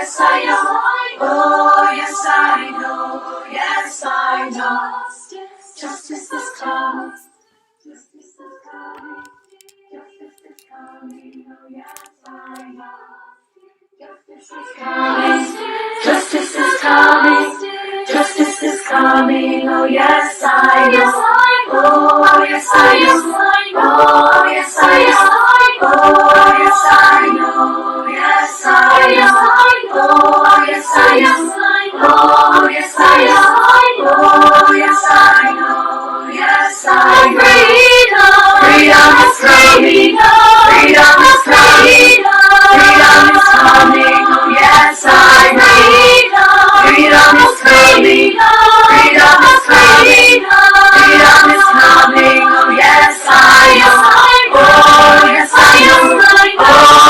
yes I know. Oh, yes I know. Yes I know. Justice is coming. Justice is coming. Justice is coming. Oh, yes I know. Justice is coming. Justice is coming. Justice is coming. Oh, yes I know. Oh, yes I know. Oh, yes I know. Oh, yes I know. Yes I know. Oh, yes I know. Oh, yes I know. Oh, yes I know. Yes I know. Freedom is coming. Freedom is coming. Freedom is coming. Oh, yes I know. Freedom is coming. Freedom is coming. Freedom is coming. Oh, yes I know. Oh, yes I know. Oh,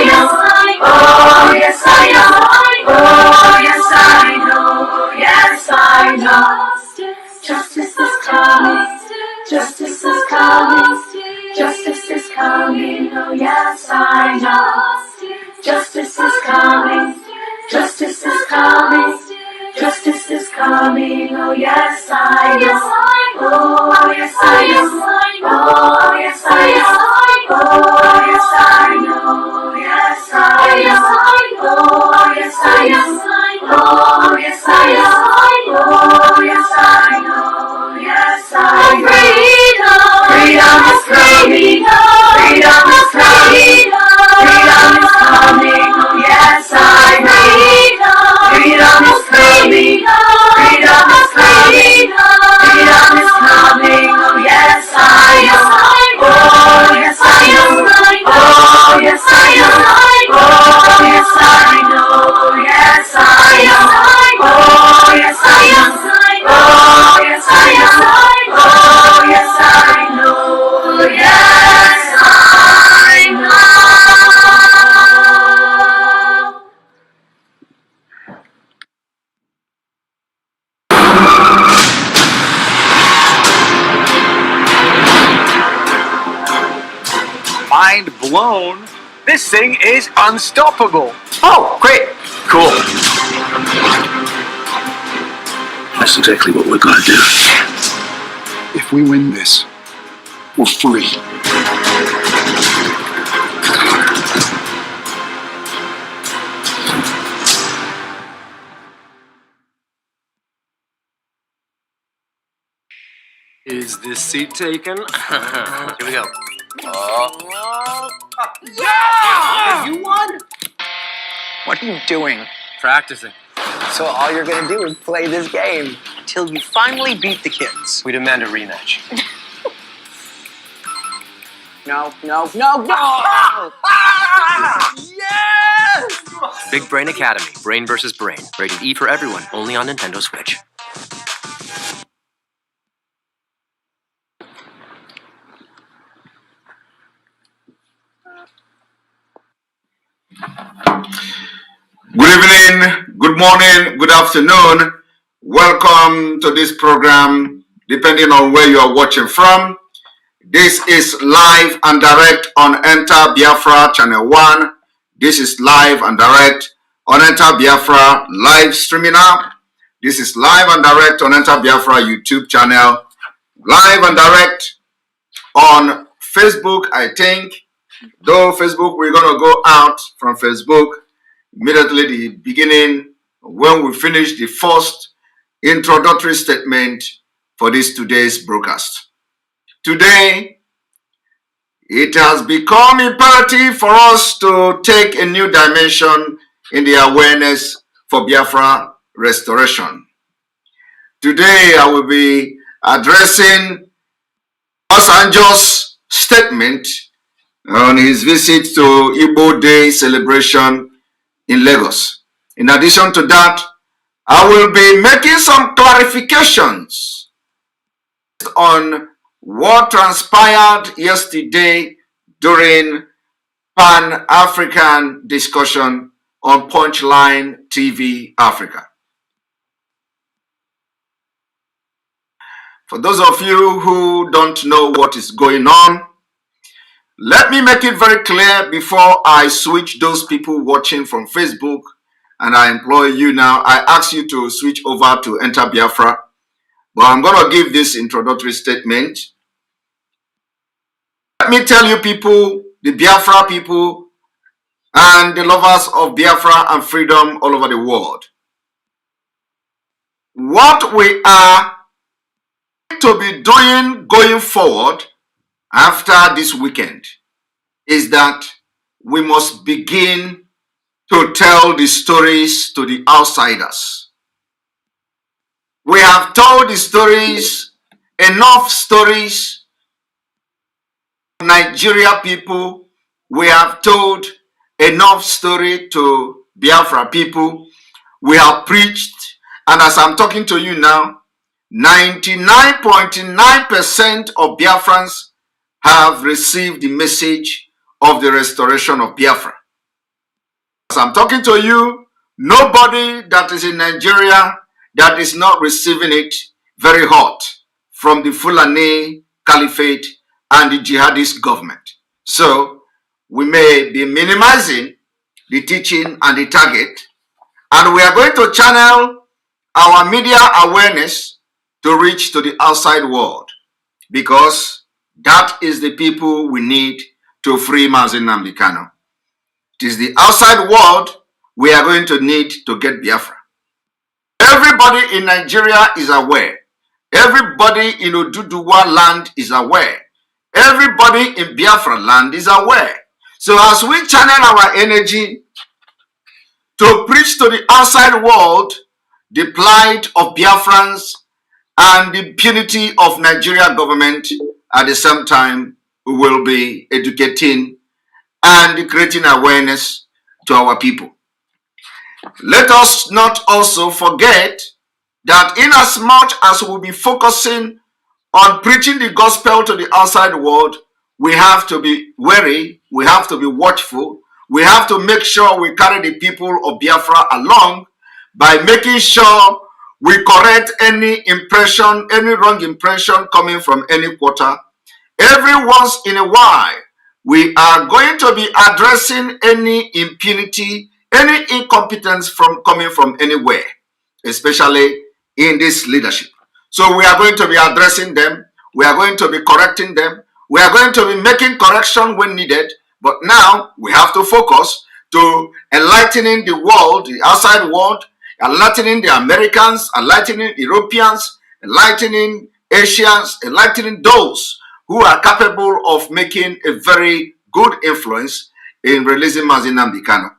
am. Oh, yes, I am. Oh, yes, I know. Yes, I know. Justice is coming. Justice is coming. Justice is coming. Oh, yes, I know. Justice is coming. Justice is coming. Justice is coming. Oh, yes, I know. Oh, yes, I know. Oh, yes, I know. Oh, yes, I know. Yes, I know. Oh, yes, I know. Oh, yes, I know. Oh, yes, I know. Yes, I know. Freedom is coming. Freedom is coming. Freedom is coming. Oh, yes, I know. Freedom is coming. Freedom is coming. Freedom is coming. Oh, yes, I know. Oh, yes, I know. Oh, yes, I know. Oh, yes, I know. Yes, I know. Oh, yes, I know. Oh, yes, I know. Oh, yes, I know. Yes, I know. Mind blown. This thing is unstoppable. Oh, great. Cool. That's exactly what we're gonna do. If we win this, we're free. Is this seat taken? Here we go. Yeah! You won? What are you doing? Practicing. So all you're gonna do is play this game Till you finally beat the kids. We demand a rematch. No. Yes! Big Brain Academy. Brain versus Brain. Rated E for everyone. Only on Nintendo Switch. Good evening, good morning, good afternoon. Welcome to this program, depending on where you are watching from. This is live and direct on Enter Biafra Channel 1. This is live and direct on Enter Biafra live streaming app. This is live and direct on Enter Biafra YouTube channel. Live and direct on Facebook, I think. Though Facebook, we're going to go out from Facebook immediately the beginning when we finish the first introductory statement for this today's broadcast. Today, it has become imperative for us to take a new dimension in the awareness for Biafra restoration. Today, I will be addressing Obasanjo's statement on his visit to Igbo Day celebration in Lagos. In addition to that, I will be making some clarifications on what transpired yesterday during Pan-African discussion on Punchline TV Africa. For those of you who don't know what is going on, let me make it very clear before I switch those people watching from Facebook, and I employ you now. I ask you to switch over to Enter Biafra, but I'm going to give this introductory statement. Let me tell you people, the Biafra people, and the lovers of Biafra and freedom all over the world. What we are to be doing going forward after this weekend is that we must begin to tell the stories to the outsiders. We have told the stories, enough stories. Nigeria people, we have told enough story to Biafra people. We have preached, and as I'm talking to you now, 99.9% of Biafrans have received the message of the restoration of Biafra. As I'm talking to you, nobody that is in Nigeria that is not receiving it very hot from the Fulani Caliphate and the jihadist government. So we may be minimizing the teaching and the target, and we are going to channel our media awareness to reach to the outside world, because that is the people we need to free Mazi Nnamdi Kanu. It is the outside world we are going to need to get Biafra. Everybody in Nigeria is aware. Everybody in Oduduwa land is aware. Everybody in Biafra land is aware. So as we channel our energy to preach to the outside world the plight of Biafrans and the impunity of Nigeria government, at the same time we will be educating and creating awareness to our people. Let us not also forget that in as much as we'll be focusing on preaching the gospel to the outside world, we have to be wary, we have to be watchful, we have to make sure we carry the people of Biafra along by making sure we correct any impression, any wrong impression coming from any quarter. Every once in a while, we are going to be addressing any impunity, any incompetence coming from anywhere, especially in this leadership. So we are going to be addressing them. We are going to be correcting them. We are going to be making correction when needed. But now we have to focus to enlightening the world, the outside world, enlightening the Americans, enlightening Europeans, enlightening Asians, enlightening those who are capable of making a very good influence in releasing Mazi Nnamdi Kanu.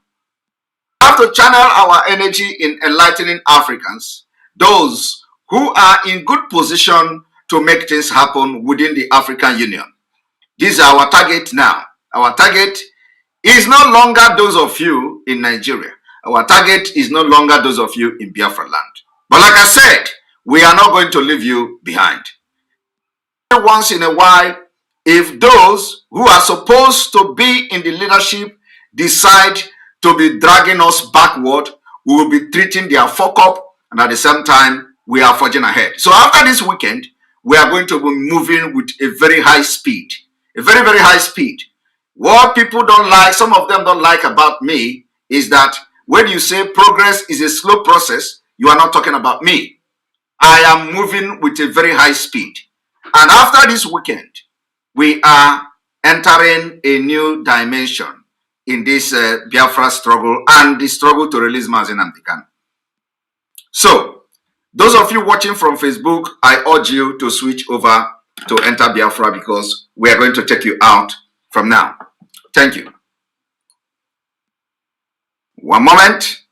We have to channel our energy in enlightening Africans, those who are in good position to make things happen within the African Union. This is our target now. Our target is no longer those of you in Nigeria. Our target is no longer those of you in Biafra land. But like I said, we are not going to leave you behind. Once in a while, if those who are supposed to be in the leadership decide to be dragging us backward, we will be treating their fuck up, and at the same time, we are forging ahead. So after this weekend, we are going to be moving with a very high speed, a very, very high speed. What people don't like, some of them don't like about me, is that when you say progress is a slow process, you are not talking about me. I am moving with a very high speed. And after this weekend, we are entering a new dimension in this Biafra struggle and the struggle to release Mazi Nnamdi Kanu. So, those of you watching from Facebook, I urge you to switch over to enter Biafra, because we are going to take you out from now. Thank you. One moment.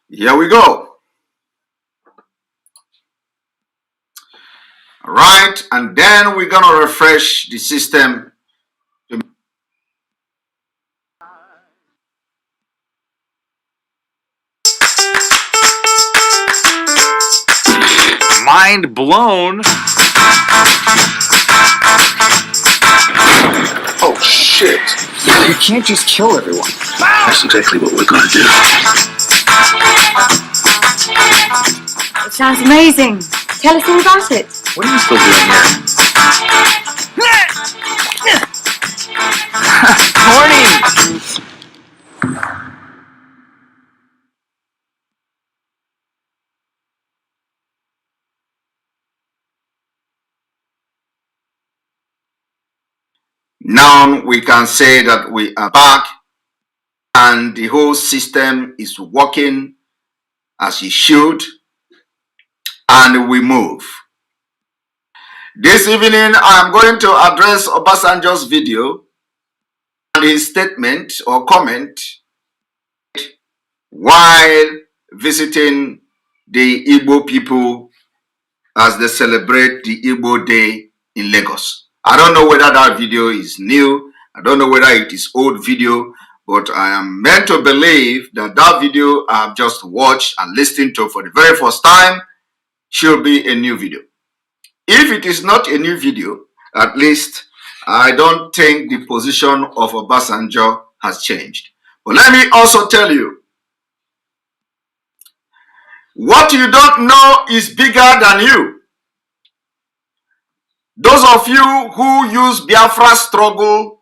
Here we go. All right, and then we're going to refresh the system. Mind blown. Oh, shit. You can't just kill everyone. That's exactly what we're gonna do. It sounds amazing. Tell us all about it. What are you still doing here? Morning! Now we can say that we are back and the whole system is working as it should, and we move. This evening I am going to address Obasanjo's video and his statement or comment while visiting the Igbo people as they celebrate the Igbo Day in Lagos. I don't know whether that video is new. I don't know whether it is old video, but I am meant to believe that that video I have just watched and listened to for the very first time should be a new video. If it is not a new video, at least I don't think the position of Obasanjo has changed. But let me also tell you, what you don't know is bigger than you. Those of you who use Biafra struggle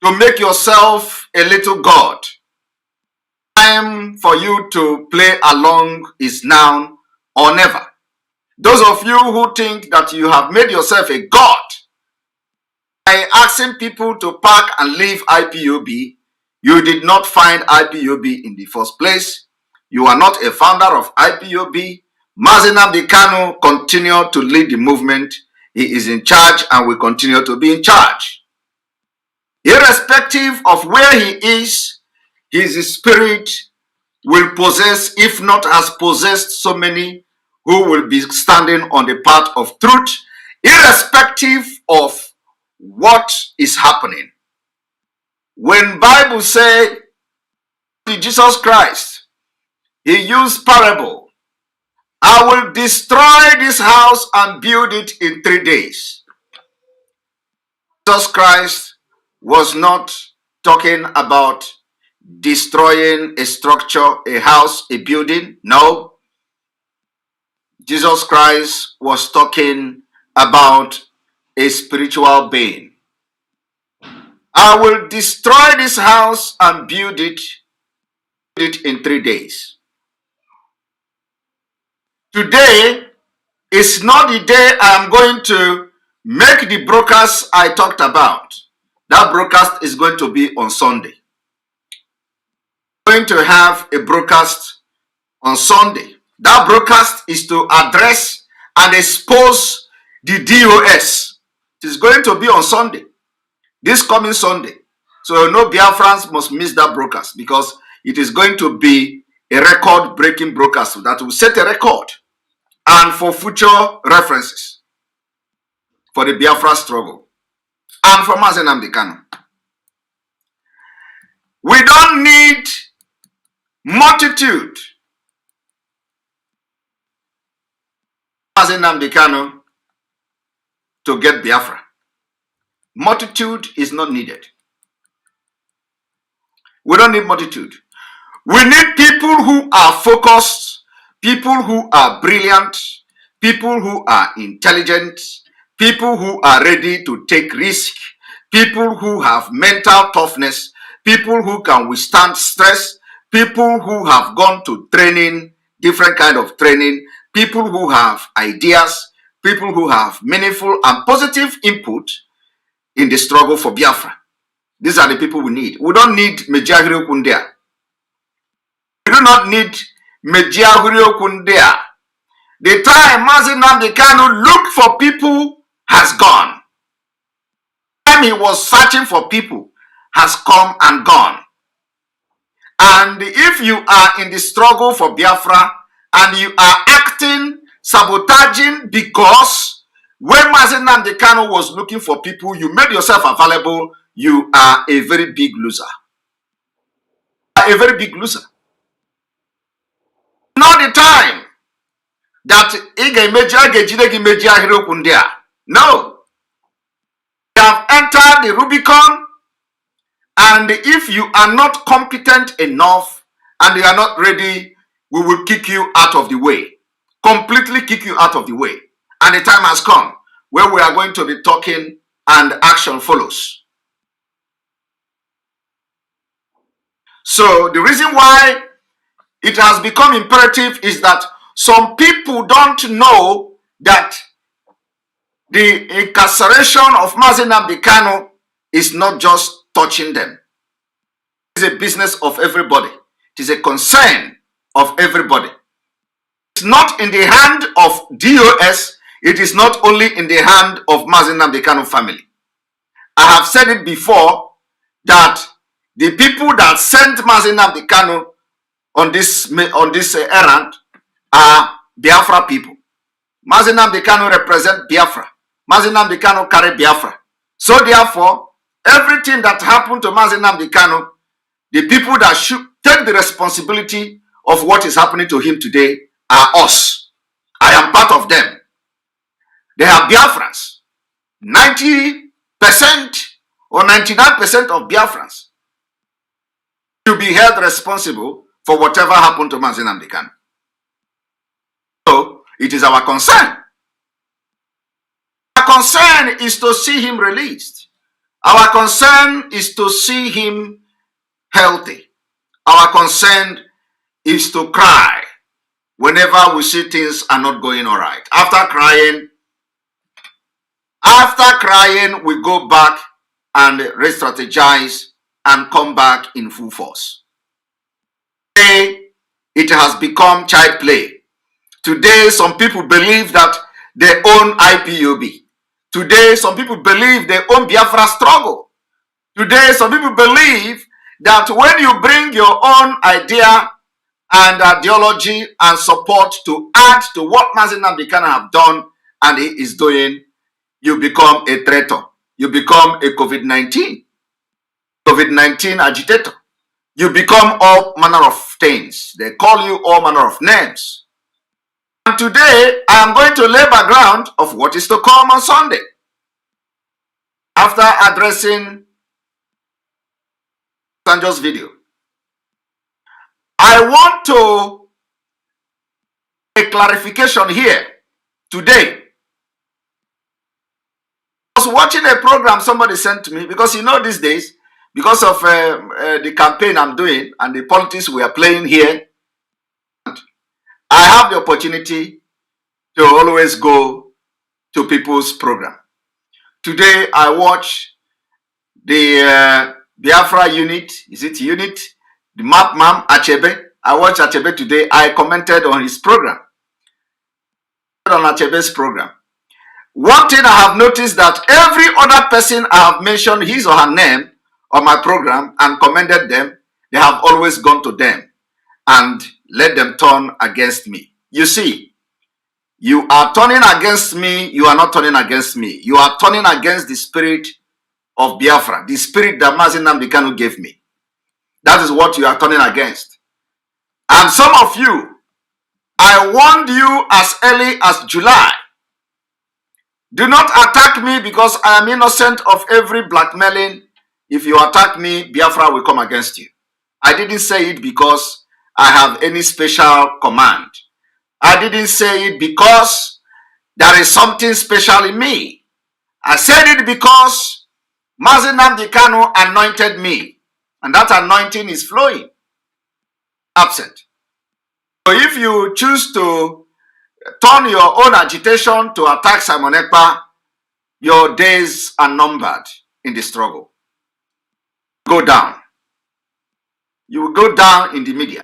to make yourself a little god, time for you to play along is now or never. Those of you who think that you have made yourself a god by asking people to pack and leave IPOB, you did not find IPOB in the first place. You are not a founder of IPOB. Mazi Nnamdi Kanu continued to lead the movement. He is in charge and will continue to be in charge. Irrespective of where he is, his spirit will possess, if not has possessed so many who will be standing on the path of truth, irrespective of what is happening. When Bible say Jesus Christ, he used parable. I will destroy this house and build it in 3 days. Jesus Christ was not talking about destroying a structure, a house, a building. No. Jesus Christ was talking about a spiritual being. I will destroy this house and build it in 3 days. Today is not the day I am going to make the broadcast I talked about. That broadcast is going to be on Sunday. I'm going to have a broadcast on Sunday. That broadcast is to address and expose the DOS. It is going to be on Sunday, this coming Sunday. So no Biafrans must miss that broadcast because it is going to be a record-breaking broadcast that will set a record and for future references for the Biafra struggle and for Mazi Nnamdi Kanu. We don't need multitude. Mazi Nnamdi Kanu to get Biafra. Multitude is not needed. We don't need multitude. We need people who are focused, people who are brilliant, people who are intelligent, people who are ready to take risk, people who have mental toughness, people who can withstand stress, people who have gone to training, different kind of training, people who have ideas, people who have meaningful and positive input in the struggle for Biafra. These are the people we need. We don't need Mejahiro Kundea. We do not need Mejahiro Kundea. The time Mazi Nnamdi Kanu looked for people has gone. The time he was searching for people has come and gone. And if you are in the struggle for Biafra and you are acting, sabotaging because when Mazi Nnamdi Kanu was looking for people, you made yourself available, you are a very big loser. A very big loser. Not the time that no. You have entered the Rubicon, and if you are not competent enough and you are not ready, we will kick you out of the way. Completely kick you out of the way. And the time has come where we are going to be talking and action follows. So the reason why it has become imperative is that some people don't know that the incarceration of Mazi Nnamdi Kanu is not just touching them. It is a business of everybody. It is a concern of everybody. It's not in the hand of DOS. It is not only in the hand of Mazi Nnamdi Kanu family. I have said it before that the people that sent Mazi Nnamdi Kanu on this errand are Biafra people. Mazi Nnamdi Kanu represent Biafra. Mazi Nnamdi Kanu carry Biafra. So therefore, everything that happened to Mazi Nnamdi Kanu, the people that should take the responsibility of what is happening to him today are us. I am part of them. They are Biafrans. 90% or 99% of Biafrans to be held responsible for whatever happened to Mazi Nnamdi Kanu. So it is our concern. Our concern is to see him released. Our concern is to see him healthy. Our concern is to cry whenever we see things are not going all right. After crying, we go back and re-strategize and come back in full force. Today, it has become child play. Today, some people believe that they own IPOB. Today, some people believe they own Biafra struggle. Today, some people believe that when you bring your own idea and ideology and support to add to what Mazi Nnamdi Kanu have done and he is doing, you become a traitor. You become a COVID-19 agitator. You become all manner of things. They call you all manner of names. And today, I am going to lay background of what is to come on Sunday. After addressing Sanjo's video, I want to make a clarification here today. I was watching a program somebody sent to me because you know these days, because of the campaign I'm doing and the politics we are playing here, I have the opportunity to always go to people's program. Today I watch the Biafra unit, is it unit? The map man Achebe. I watched Achebe today. I commented on his program. On Achebe's program. One thing I have noticed that every other person I have mentioned his or her name on my program and commended them, they have always gone to them and let them turn against me. You see, you are turning against me, you are not turning against me. You are turning against the spirit of Biafra, the spirit that Mazi Nnamdi Kanu gave me. That is what you are turning against. And some of you, I warned you as early as July. Do not attack me because I am innocent of every blackmailing. If you attack me, Biafra will come against you. I didn't say it because I have any special command. I didn't say it because there is something special in me. I said it because Mazi Nnamdi Kanu anointed me. And that anointing is flowing. Absent. So if you choose to turn your own agitation to attack Simon Ekpa, your days are numbered in the struggle. Go down. You will go down in the media.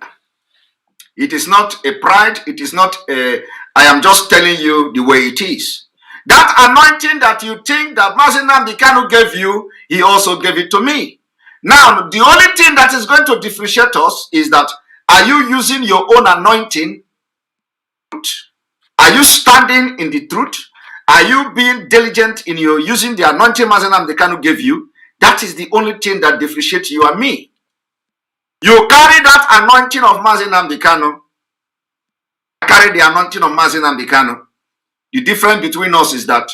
It is not a pride. It is not a, I am just telling you the way it is. That anointing that you think that Mazi Nnamdi Kanu gave you, he also gave it to me. Now, the only thing that is going to differentiate us is that, are you using your own anointing? Are you standing in the truth? Are you being diligent in your using the anointing Mazi Nnamdi Kanu gave you? That is the only thing that differentiates you and me. You carry that anointing of Mazi Nnamdi Kanu. I carry the anointing of Mazi Nnamdi Kanu. The difference between us is that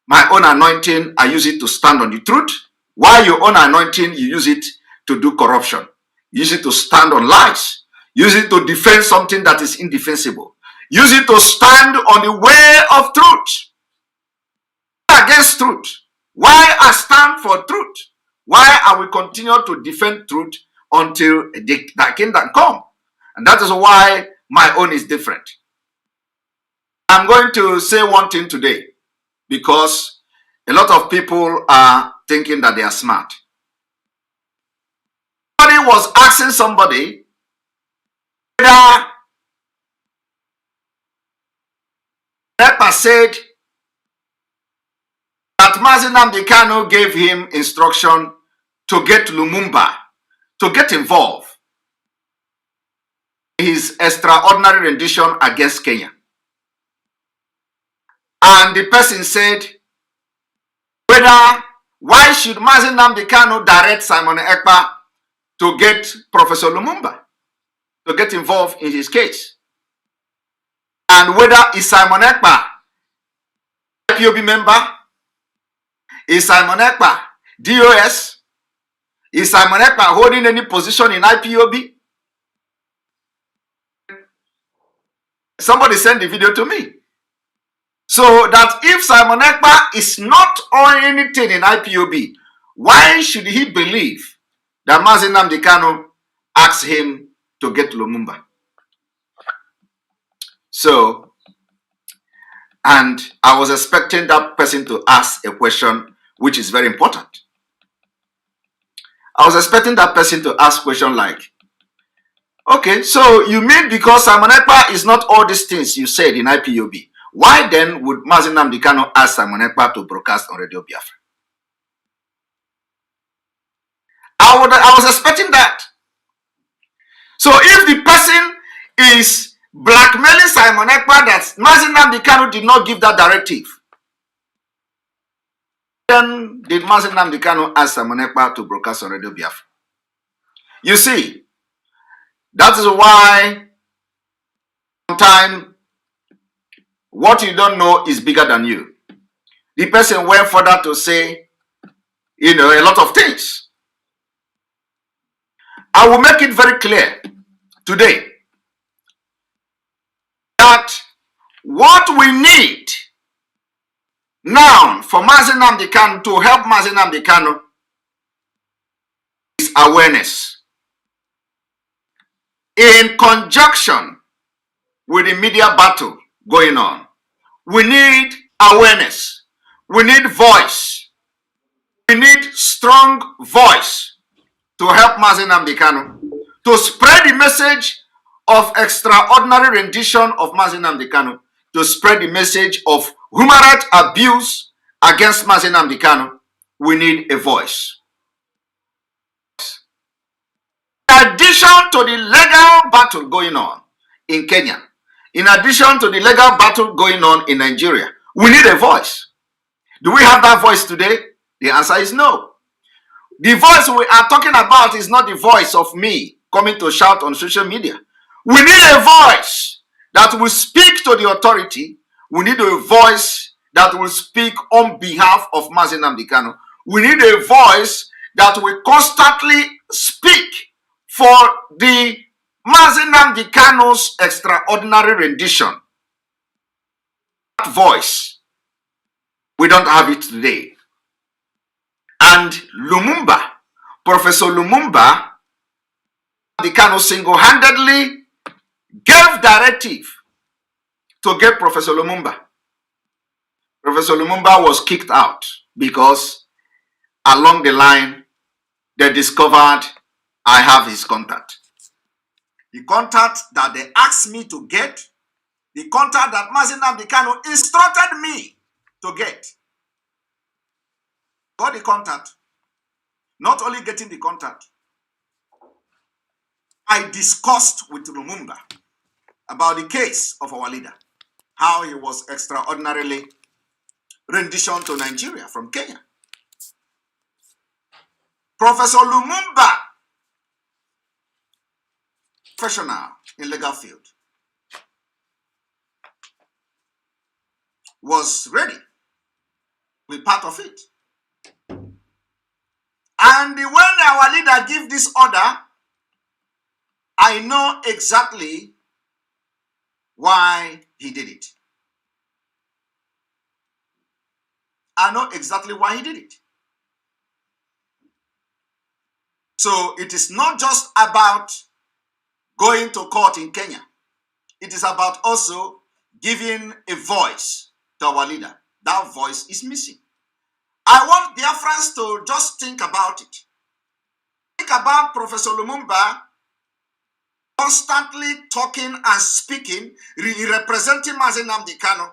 my own anointing, I use it to stand on the truth. While your own anointing, you use it to do corruption. Use it to stand on lies. Use it to defend something that is indefensible. Use it to stand on the way of truth. Against truth. Why I stand for truth? Why I will continue to defend truth until the kingdom come? And that is why my own is different. I'm going to say one thing today because a lot of people are thinking that they are smart. Somebody was asking somebody whether Ekpa said that Mazi Nnamdi Kanu gave him instruction to get Lumumba to get involved in his extraordinary rendition against Kenya. And the person said, why should Mazi Nnamdi Kanu direct Simon Ekpa to get Professor Lumumba to get involved in his case? And whether is Simon Ekpa IPOB member? Is Simon Ekpa DOS? Is Simon Ekpa holding any position in IPOB? Somebody sent the video to me. So that if Simon Ekpa is not on anything in IPOB, why should he believe that Mazi Nnamdi Kanu asked him to get Lumumba? So, and I was expecting that person to ask a question which is very important. I was expecting that person to ask a question like, okay, so you mean because Simon Ekpa is not all these things you said in IPOB, why then would Mazi Nnamdi Kanu ask Simon Ekpa to broadcast on Radio Biafra? I was expecting that. So if the person is blackmailing Simon Ekpa that Mazi Nnamdi Kanu did not give that directive, then did Mazi Nnamdi Kanu ask Simon Ekpa to broadcast on Radio Biafra? You see, that is why sometimes what you don't know is bigger than you. The person went further to say, a lot of things. I will make it very clear today that what we need now for Mazi Nnamdi Kanu, to help Mazi Nnamdi Kanu, is awareness. In conjunction with the media battle going on, we need awareness. We need voice. We need strong voice to help Mazi Nnamdi Kanu to spread the message of extraordinary rendition of Mazi Nnamdi Kanu, to spread the message of human rights abuse against Mazi Nnamdi Kanu. We need a voice. In addition to the legal battle going on in Kenya, in addition to the legal battle going on in Nigeria, we need a voice. Do we have that voice today? The answer is no. The voice we are talking about is not the voice of me coming to shout on social media. We need a voice that will speak to the authority. We need a voice that will speak on behalf of Mazi Nnamdi Kanu. We need a voice that will constantly speak for the Mazi Nnamdi Kanu's extraordinary rendition. That voice, we don't have it today. And Lumumba, Professor Lumumba, the Kanu single-handedly gave directive to get Professor Lumumba. Professor Lumumba was kicked out because along the line they discovered I have his contact. The contact that they asked me to get, the contact that Mazi Nnamdi Kanu instructed me to get. Got the contact. Not only getting the contact, I discussed with Lumumba about the case of our leader, how he was extraordinarily rendition to Nigeria from Kenya. Professor Lumumba, professional in legal field, was ready to be part of it. And when our leader gave this order, I know exactly why he did it. I know exactly why he did it. So it is not just about going to court in Kenya. It is about also giving a voice to our leader. That voice is missing. I want Biafrans to just think about it. Think about Professor Lumumba constantly talking and speaking, representing Mazi Nnamdi Kanu.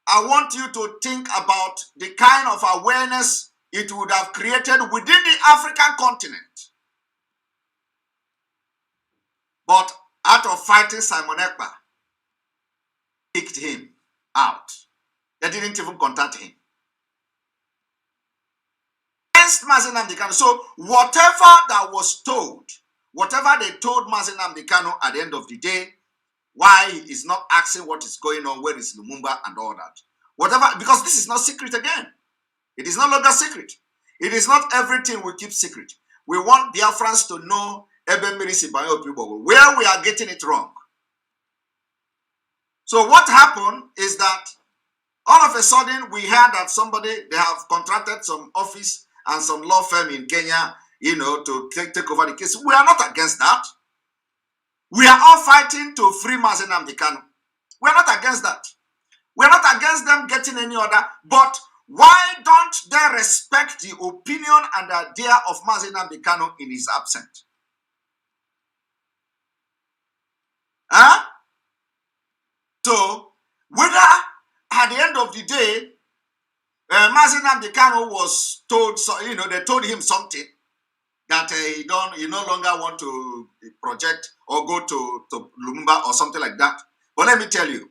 I want you to think about the kind of awareness it would have created within the African continent. But out of fighting Simon Ekpa, kicked him out. They didn't even contact him. Against Mazi Nnamdi Kanu. So whatever that was told, whatever they told Mazi Nnamdi Kanu at the end of the day, why he is not asking what is going on, where is Lumumba and all that. Whatever, because this is not secret again. It is no longer secret. It is not everything we keep secret. We want Biafrans to know where we are getting it wrong. So what happened is that all of a sudden we heard that they have contracted some office and some law firm in Kenya, to take over the case. We are not against that. We are all fighting to free Mazi Nnamdi Kanu. We are not against that. We are not against them getting any order, but why don't they respect the opinion and the idea of Mazi Nnamdi Kanu in his absence? Huh? So, whether at the end of the day, Mazi Nnamdi Kanu was told, they told him something that he no longer want to project or go to Lumumba or something like that. But let me tell you,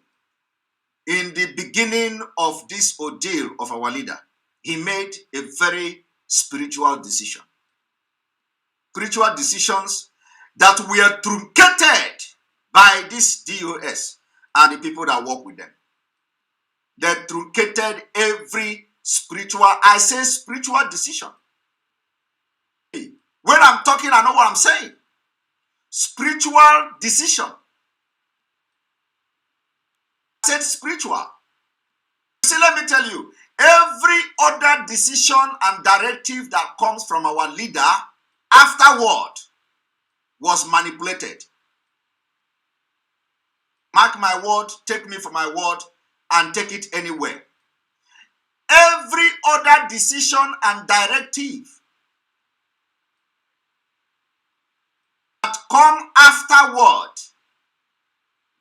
in the beginning of this ordeal of our leader, he made a very spiritual decision. Spiritual decisions that were truncated by this DOS and the people that work with them. They truncated every spiritual decision. When I'm talking, I know what I'm saying. Spiritual decision. I said spiritual. See, let me tell you, every other decision and directive that comes from our leader afterward was manipulated. Mark my word, take me for my word, and take it anywhere. Every other decision and directive that come afterward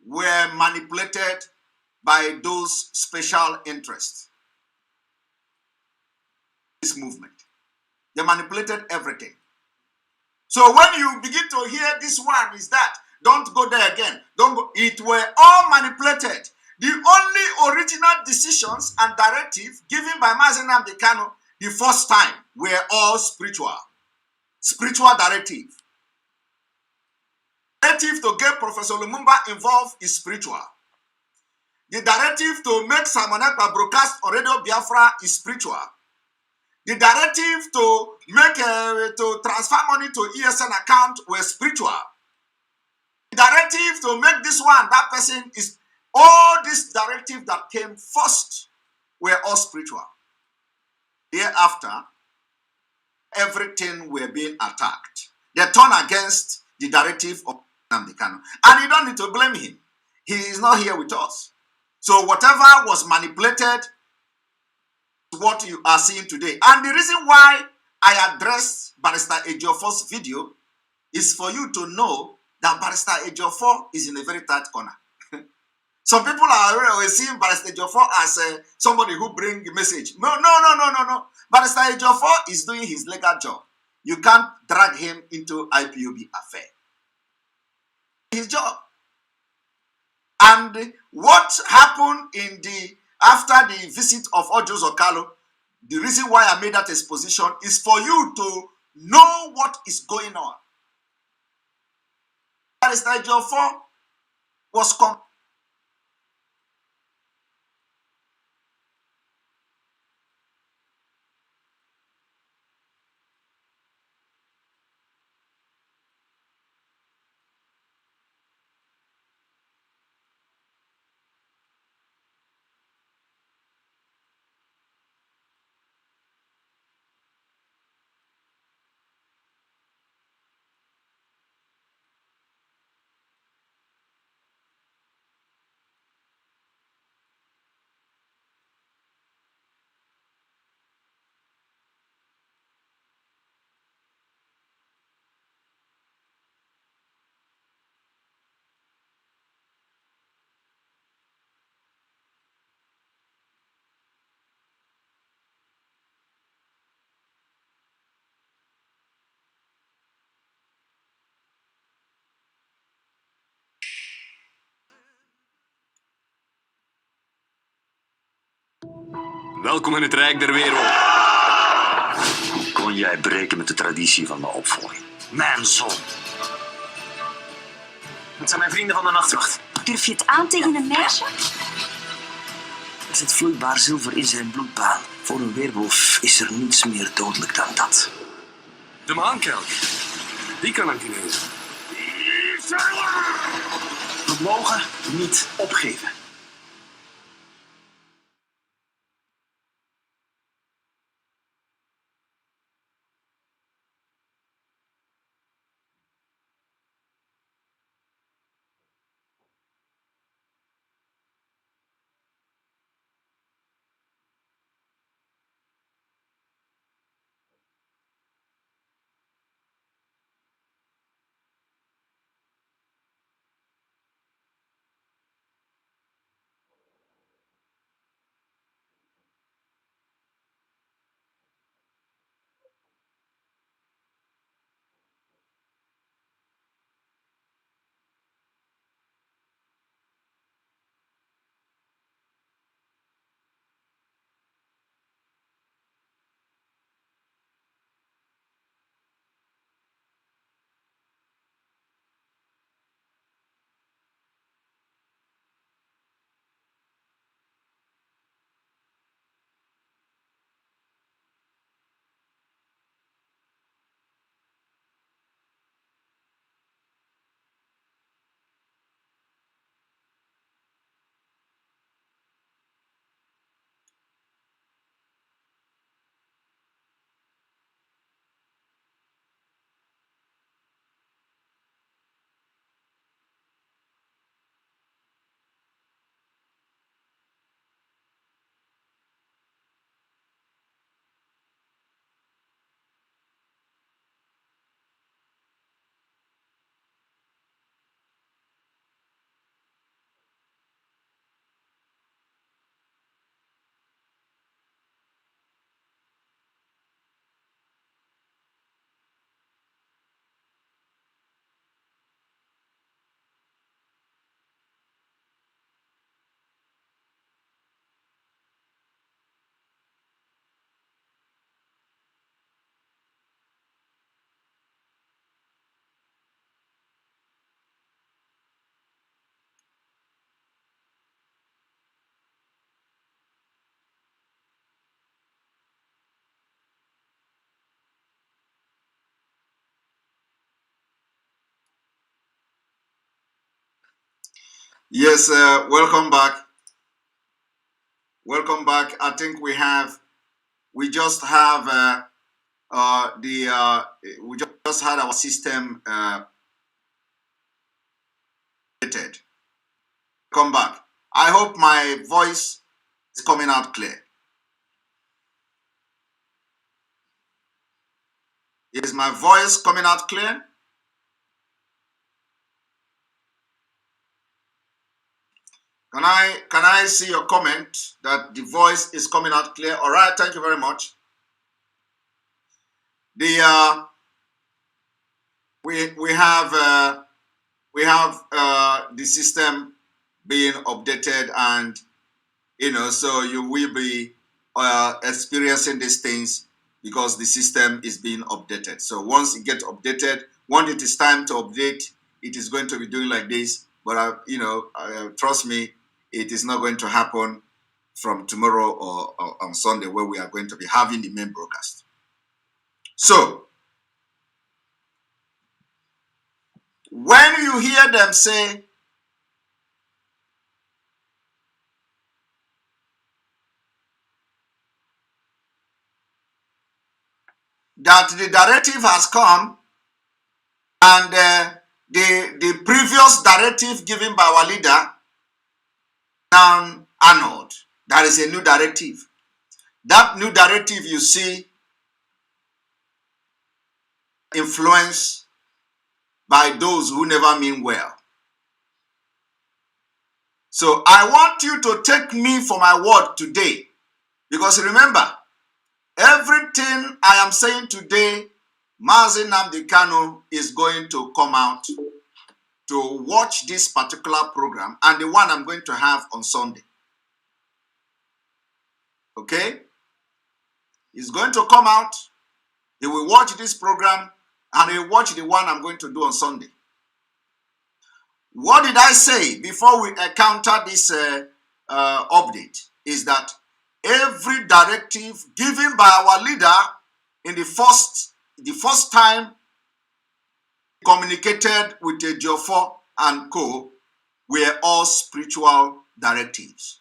were manipulated by those special interests. This movement. They manipulated everything. So when you begin to hear this one is that, don't go there again. Don't go. It were all manipulated. The only original decisions and directives given by Mazi Nnamdi Kanu the first time were all spiritual. Spiritual directive. Directive to get Professor Lumumba involved is spiritual. The directive to make Simon Ekpa broadcast on Radio Biafra is spiritual. The directive to make to transfer money to ESN account was spiritual. The directive to make this one, that person is all these directives that came first were all spiritual. Thereafter, everything were being attacked. They turned against the directive of Nnamdi Kanu. And you don't need to blame him. He is not here with us. So whatever was manipulated is what you are seeing today. And the reason why I addressed Barrister Ejiofor's video is for you to know that Barrister Ejiofor is in a very tight corner. Some people are always seeing Barrister Ejiofor as somebody who brings a message. No. Barrister Ejiofor is doing his legal job. You can't drag him into IPOB affair. His job. And what happened after the visit of Ojo Zokalo, the reason why I made that exposition is for you to know what is going on. Barrister Ejiofor was Welkom in het Rijk der Wereld. Hoe kon jij breken met de traditie van de opvolging? Mijn zoon. Het zijn mijn vrienden van de nachtwacht. Durf je het aan tegen een meisje? Er zit vloeibaar zilver in zijn bloedbaan. Voor een weerwolf is er niets meer dodelijk dan dat. De maankelk. Die kan hem genezen. We mogen niet opgeven. Yes, welcome back. Welcome back. I think we just have we just had our system updated. Come back. I hope my voice is coming out clear. Is my voice coming out clear? Can I see your comment that the voice is coming out clear? All right, thank you very much. The we have the system being updated, and so you will be experiencing these things because the system is being updated. So once it gets updated, once it is time to update, it is going to be doing like this. But trust me, it is not going to happen from tomorrow or on Sunday, where we are going to be having the main broadcast. So when you hear them say that the directive has come, and the previous directive given by our leader now annulled, there is a new directive. That new directive, you see, influenced by those who never mean well. So I want you to take me for my word today, because remember, everything I am saying today, Mazi Nnamdi Kanu is going to come out to watch this particular program, and the one I'm going to have on Sunday. Okay? He's going to come out, he will watch this program, and he will watch the one I'm going to do on Sunday. What did I say before we encounter this update? is that every directive given by our leader in the first time communicated with the Ejiofor and co were all spiritual directives.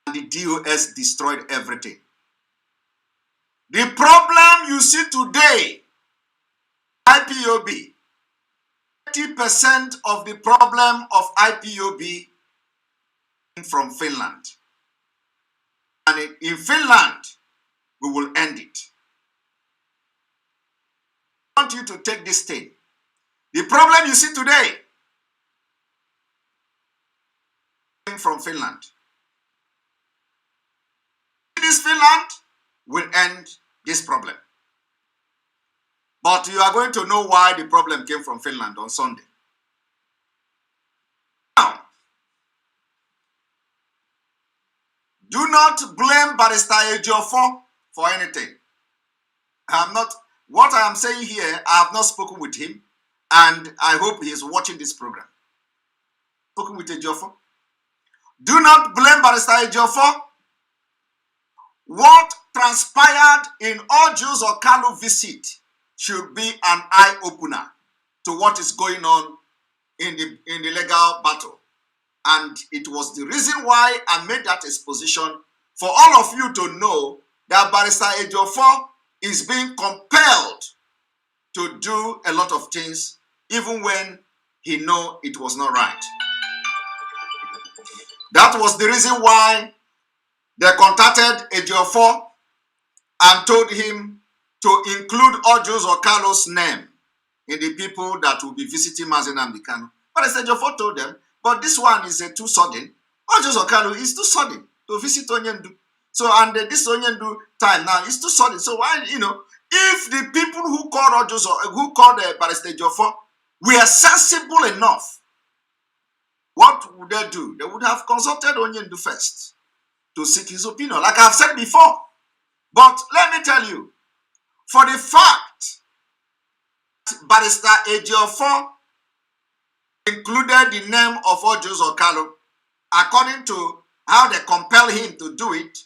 And the DOS destroyed everything. The problem you see today, IPOB, 80% of the problem of IPOB from Finland. And in Finland, we will end it. I want you to take this thing. The problem you see today came from Finland. This Finland will end this problem. But you are going to know why the problem came from Finland on Sunday. Now, do not blame Barrister Ejiofor for anything. What I am saying here, I have not spoken with him, and I hope he is watching this program. Spoken with Ejiofor. Do not blame Barrister Ejiofor. What transpired in Oju's Okalu visit should be an eye-opener to what is going on in the legal battle. And it was the reason why I made that exposition for all of you to know that Barrister Ejiofor is being compelled to do a lot of things even when he knew it was not right. That was the reason why they contacted Ejiofor and told him to include Oju's Okalu's name in the people that will be visiting Mazi Nnamdi Kanu. But Ejiofor told them, but this one is too sudden. Oju's Okalu is too sudden to visit Onyendu. So, and this Onyendu time now is too sudden. So why, if the people who called Barrister Ejiofor were sensible enough, what would they do? They would have consulted Onyendu first to seek his opinion, like I've said before. But let me tell you, for the fact Barrister Ejiofor included the name of Oju's Okalu, according to how they compel him to do it,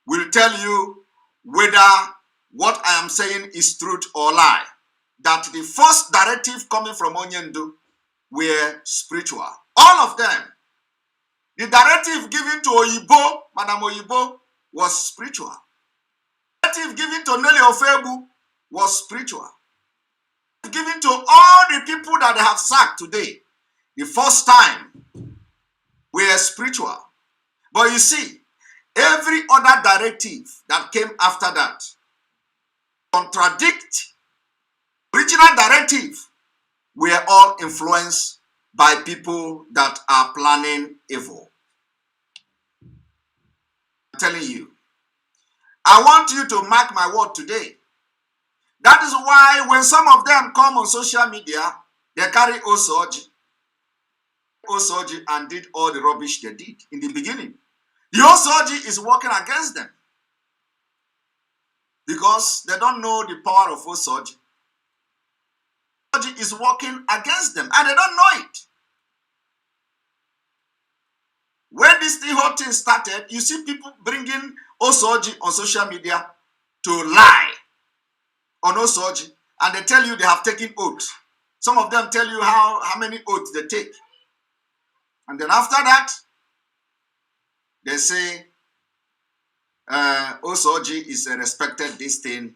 will tell you whether what I am saying is truth or lie. That the first directive coming from Onyendu were spiritual. All of them. The directive given to Oyibo, Madam Oyibo, was spiritual. The directive given to Nelly Ofebu was spiritual. Given to all the people that they have sacked today, the first time, were spiritual. But you see, every other directive that came after that contradict original directive were all influenced by people that are planning evil. I'm telling you. I want you to mark my word today. That is why when some of them come on social media, they carry Osoji and did all the rubbish they did in the beginning. The Osoji is working against them because they don't know the power of Osoji. Osoji is working against them and they don't know it. When this whole thing started, you see people bringing Osoji on social media to lie on Osoji, and they tell you they have taken oaths. Some of them tell you how many oaths they take. And then after that, they say, Osoji is a respected this thing.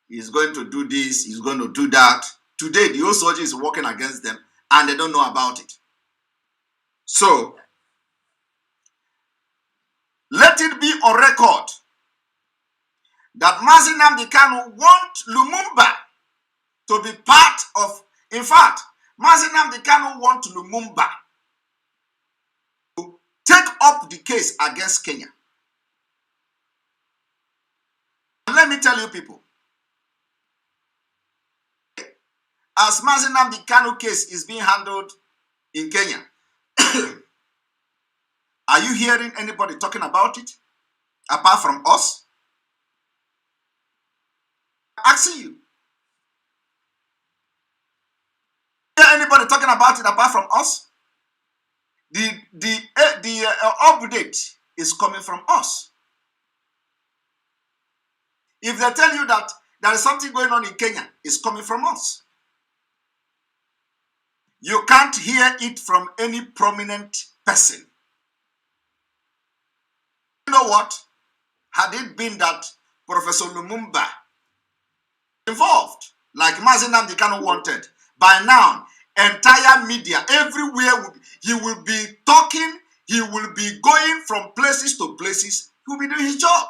He's going to do this. He's going to do that. Today, the Osoji is working against them, and they don't know about it. So, let it be on record that Mazi Nnamdi Kanu want Lumumba to be part of, in fact, Mazi Nnamdi Kanu want Lumumba to take up the case against Kenya. And let me tell you people, as Mazi Nnamdi Kanu case is being handled in Kenya, are you hearing anybody talking about it apart from us? I'm asking you. Hear anybody talking about it apart from us? The update is coming from us. If they tell you that there is something going on in Kenya, it's coming from us. You can't hear it from any prominent person. You know what? Had it been that Professor Lumumba involved, like Mazi wanted, by now, entire media, everywhere, he will be talking, he will be going from places to places, he will be doing his job.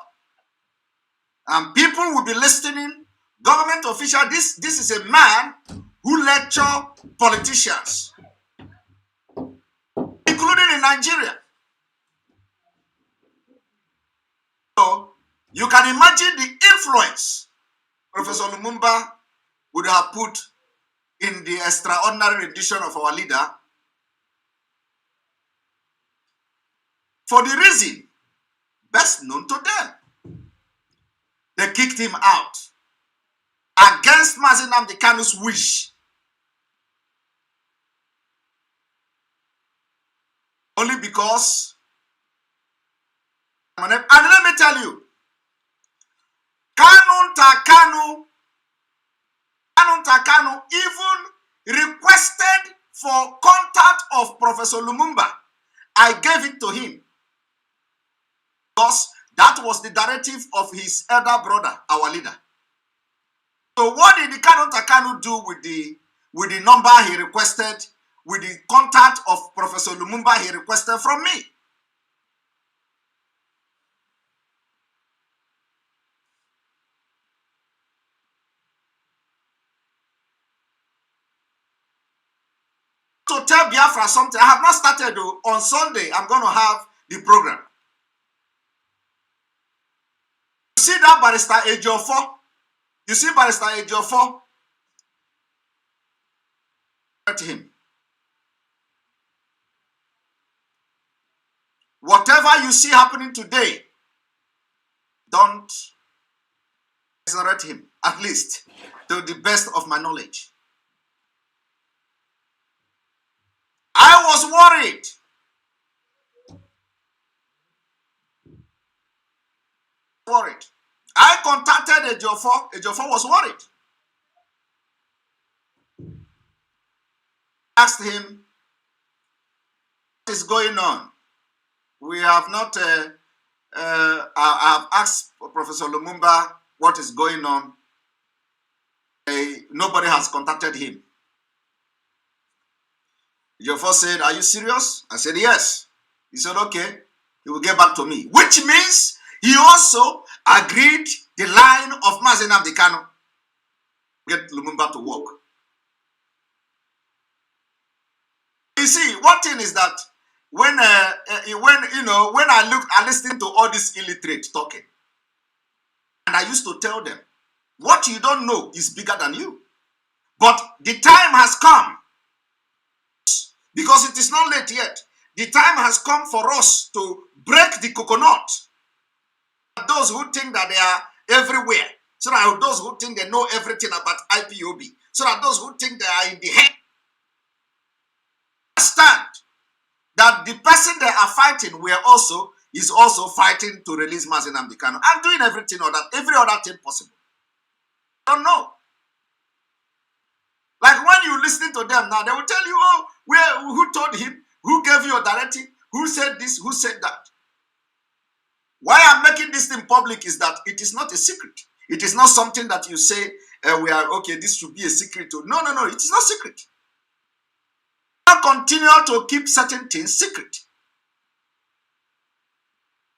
And people will be listening. Government official, this is a man who lectures politicians, including in Nigeria. So you can imagine the influence Professor Lumumba would have put in the extraordinary rendition of our leader, for the reason best known to them. They kicked him out against Mazi Nnamdi Kanu's wish. Only because, and let me tell you, Kanu Takanu even requested for contact of Professor Lumumba. I gave it to him because that was the directive of his elder brother, our leader. So what did the Kanu Takanu do with the number he requested, with the contact of Professor Lumumba he requested from me? To tell Biafra something, I have not started though. On Sunday, I'm going to have the program. You see that Barrister Ejiofor? You see Barrister Ejiofor? At him. Whatever you see happening today, don't resurrect him, at least to the best of my knowledge. I was worried. I contacted Ejiofor. Ejiofor was worried. Asked him, what is going on? We have not, I have asked Professor Lumumba what is going on. Nobody has contacted him. Ejiofor said, are you serious? I said, yes. He said, okay, he will get back to me. Which means he also agreed the line of Mazi Nnamdi Kanu. Get Lumumba to work. You see, one thing is that when I listened to all this illiterate talking, and I used to tell them, what you don't know is bigger than you. But the time has come, because it is not late yet. The time has come for us to break the coconut. Those who think that they are everywhere, so that those who think they know everything about IPOB, so that those who think they are in the head, understand that the person they are fighting is also fighting to release Mazi Nnamdi Kanu and doing everything every other thing possible. Don't know. Like when you listen to them now, they will tell you, oh, who told him, who gave you a directive, who said this, who said that. Why I'm making this thing public is that it is not a secret. It is not something that you say, we are, okay, this should be a secret. No, it is not secret. I continue to keep certain things secret.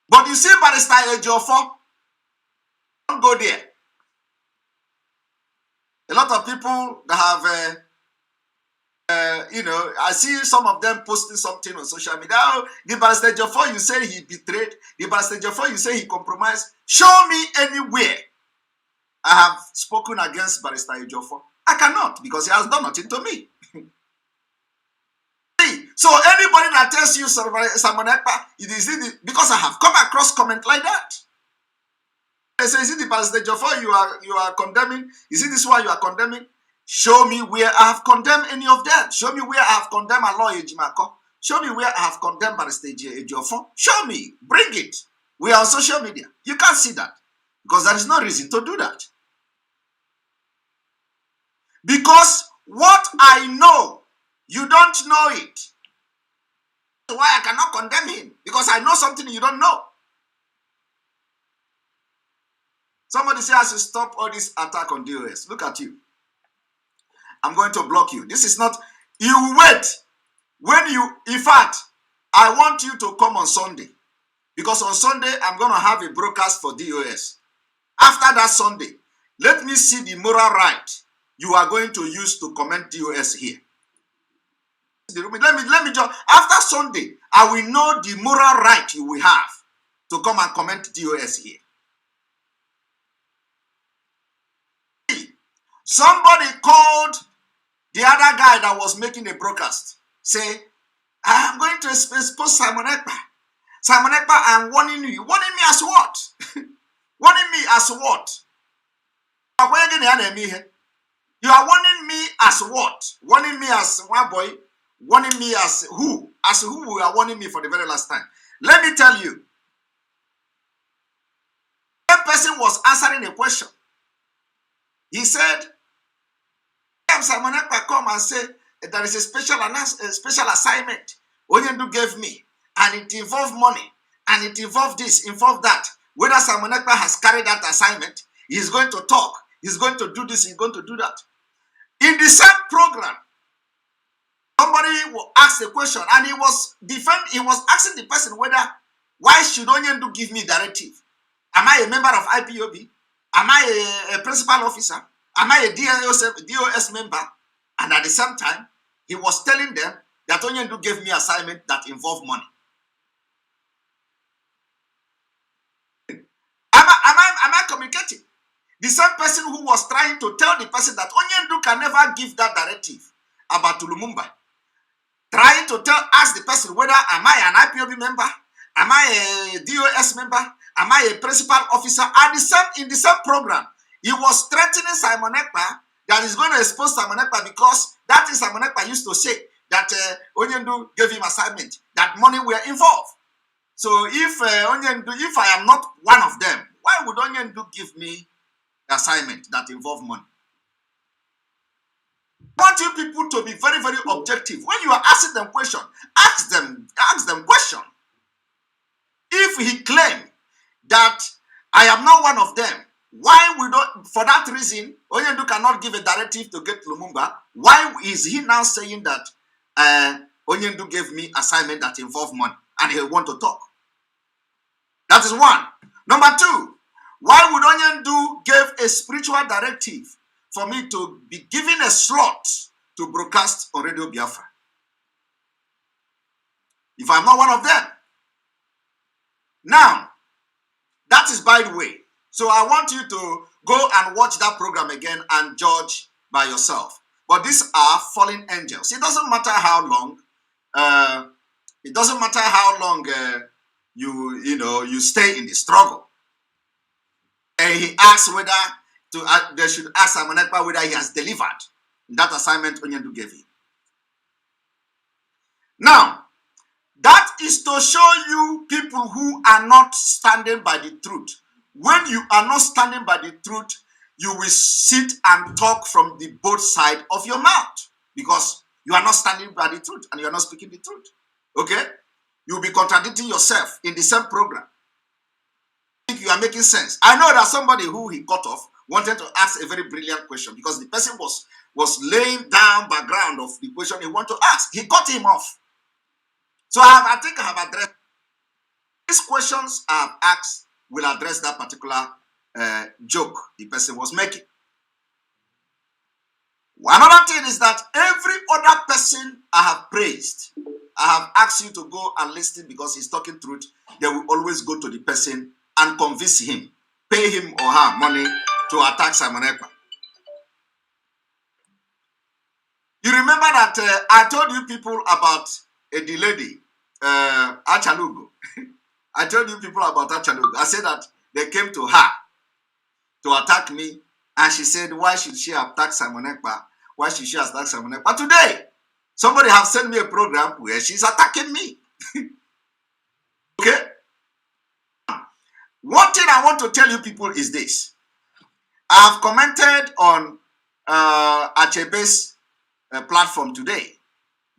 But you see, Barrister Ejiofor, don't go there. A lot of people that have, I see some of them posting something on social media. Oh, the Barrister Ejiofor, you say he betrayed. The Barrister Ejiofor, you say he compromised. Show me anywhere I have spoken against Barrister Ejiofor. I cannot, because he has done nothing to me. So anybody that tells you Simon Ekpa, because I have come across comment like that. They say, is it the Barrister Ejiofor you are condemning? Is it this one you are condemning? Show me where I have condemned any of them. Show me where I have condemned Aloy Ejimako. Show me where I have condemned Barrister Ejiofor. Show me. Bring it. We are on social media. You can't see that because there is no reason to do that. Because what I know, you don't know it. That's why I cannot condemn him, because I know something you don't know. Somebody say I should stop all this attack on DOS. Look at you. I'm going to block you. This is not, you wait. When you, in fact, I want you to come on Sunday, because on Sunday, I'm going to have a broadcast for DOS. After that Sunday, let me see the moral right you are going to use to comment DOS here. Let me just, after Sunday, I will know the moral right you will have to come and comment DOS here. Somebody called the other guy that was making a broadcast. Say, I am going to expose Simon Ekpa. Simon Ekpa, I'm warning you. Warning me as what? Warning me as what? You are warning me as what? Warning me as one boy? Warning me as who? As who you are warning me for the very last time? Let me tell you. That person was answering a question. He said, Simon Ekpa come and say there is a special assignment Onyendu gave me, and it involved money, and it involved this, involved that. Whether Simon Ekpa has carried that assignment, he's going to talk, he's going to do this, he's going to do that. In the same program, somebody will ask a question, and he was asking the person why should Onyendu give me directive? Am I a member of IPOB? Am I a principal officer? Am I a DOS member? And at the same time, he was telling them that Onyendu gave me assignment that involved money. Am I communicating? The same person who was trying to tell the person that Onyendu can never give that directive about Lumumba, trying to ask the person whether am I an IPOB member, am I a DOS member, am I a principal officer? In the same program, he was threatening Simon Ekpa that he's going to expose Simon Ekpa, because that is Simon Ekpa used to say that Onyendu gave him assignment, that money were involved. So if I am not one of them, why would Onyendu give me assignment that involve money? I want you people to be very, very objective. When you are asking them question, ask them question. If he claimed that I am not one of them, why we don't, for that reason, Onyendu cannot give a directive to get Lumumba? Why is he now saying that Onyendu gave me assignment that involve money and he want to talk? That is one. Number two, why would Onyendu give a spiritual directive for me to be given a slot to broadcast on Radio Biafra if I'm not one of them? Now, that is by the way. So I want you to go and watch that program again and judge by yourself. But these are fallen angels. It doesn't matter how long. It doesn't matter how long you stay in the struggle. And he asked whether they should ask Simon Ekpa whether he has delivered that assignment Onyendu gave him. Now, that is to show you people who are not standing by the truth. When you are not standing by the truth, you will sit and talk from the both sides of your mouth, because you are not standing by the truth and you are not speaking the truth. Okay? You'll be contradicting yourself in the same program. I think you are making sense. I know that somebody who he cut off wanted to ask a very brilliant question, because the person was laying down background of the question he wanted to ask. He cut him off. So I think I have addressed these questions I have asked. Will address that particular joke the person was making. Another thing is that every other person I have praised, I have asked you to go and listen, because he's talking truth. They will always go to the person and convince him, pay him or her money to attack Simon Ekpa. You remember that I told you people about the lady, Achalugo. I told you people about Achalugo. I said that they came to her to attack me, and she said, why should she attack Simon Ekpa? Why should she attack Simon Ekpa? But today, Somebody have sent me a program where she's attacking me. Okay? One thing I want to tell you people is this. I have commented on Achebe's platform today,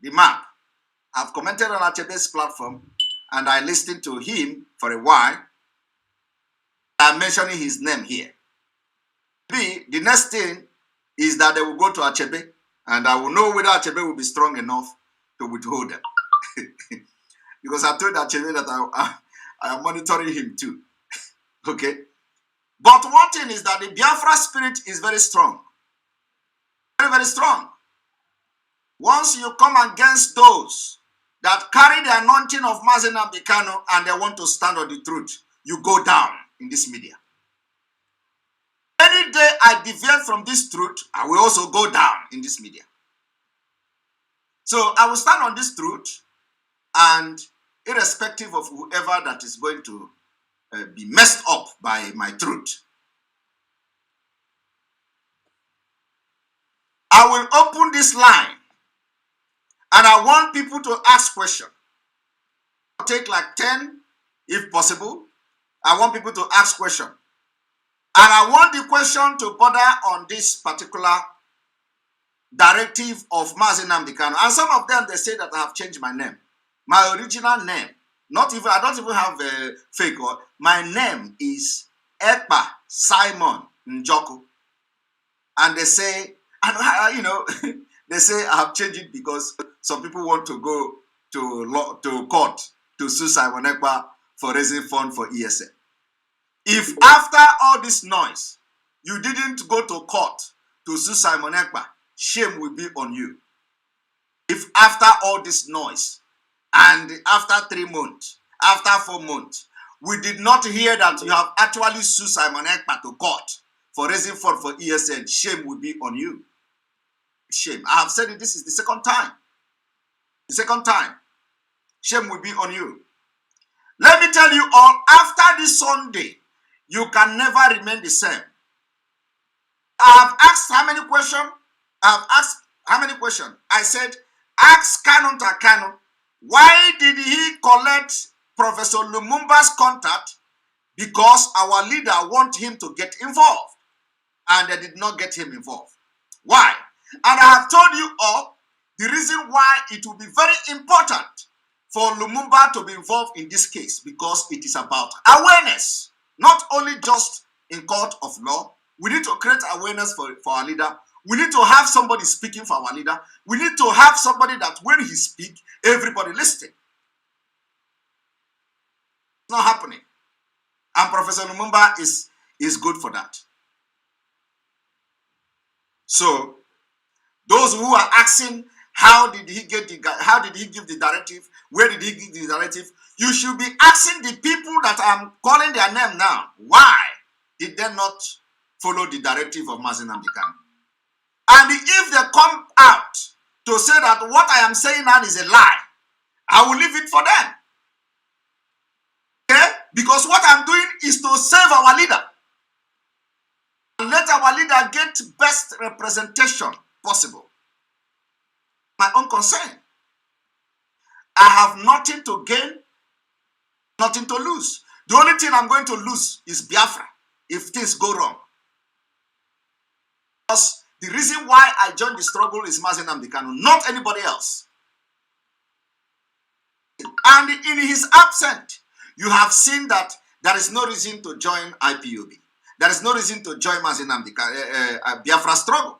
the map. I've commented on Achebe's platform and I listened to him for a while. I'm mentioning his name here. The next thing is that they will go to Achebe and I will know whether Achebe will be strong enough to withhold them. Because I told Achebe that I am monitoring him too. Okay? But one thing is that the Biafra spirit is very strong. Very, very strong. Once you come against those that carry the anointing of Mazi and they want to stand on the truth, you go down in this media. Any day I deviate from this truth, I will also go down in this media. So I will stand on this truth, and irrespective of whoever that is going to be messed up by my truth, I will open this line, and I want people to ask questions. I'll take like 10, if possible. I want people to ask questions. And I want the question to border on this particular directive of Mazi Nnamdi Kanu. And some of them, they say that I have changed my name. My original name, I don't even have a fake one. My name is Ekpa Simon Njoku. And they say, they say I have changed it because some people want to go to court to sue Simon Ekpa for raising funds for ESN. If after all this noise, you didn't go to court to sue Simon Ekpa, shame will be on you. If after all this noise, and after 3 months, after 4 months, we did not hear that you have actually sued Simon Ekpa to court for raising funds for ESN, shame will be on you. Shame. I have said it, this is the second time. The second time. Shame will be on you. Let me tell you all, after this Sunday, you can never remain the same. I have asked how many questions? I said, ask Kanu Kanu, why did he collect Professor Lumumba's contact? Because our leader want him to get involved. And they did not get him involved. Why? And I have told you all the reason why it will be very important for Lumumba to be involved in this case, because it is about awareness. Not only just in court of law. We need to create awareness for our leader. We need to have somebody speaking for our leader. We need to have somebody that when he speaks, everybody listening. It's not happening. And Professor Lumumba is good for that. So, those who are asking, how did he give the directive? Where did he give the directive? You should be asking the people that I'm calling their name now. Why did they not follow the directive of Mazi Nnamdi Kanu? And if they come out to say that what I am saying now is a lie, I will leave it for them. Okay? Because what I'm doing is to save our leader. And let our leader get best representation possible. My own concern. I have nothing to gain, nothing to lose. The only thing I'm going to lose is Biafra if things go wrong. Because the reason why I joined the struggle is Mazi Nnamdi Kanu, not anybody else. And in his absence, you have seen that there is no reason to join IPOB. There is no reason to join Mazi Nnamdi Kanu, Biafra struggle.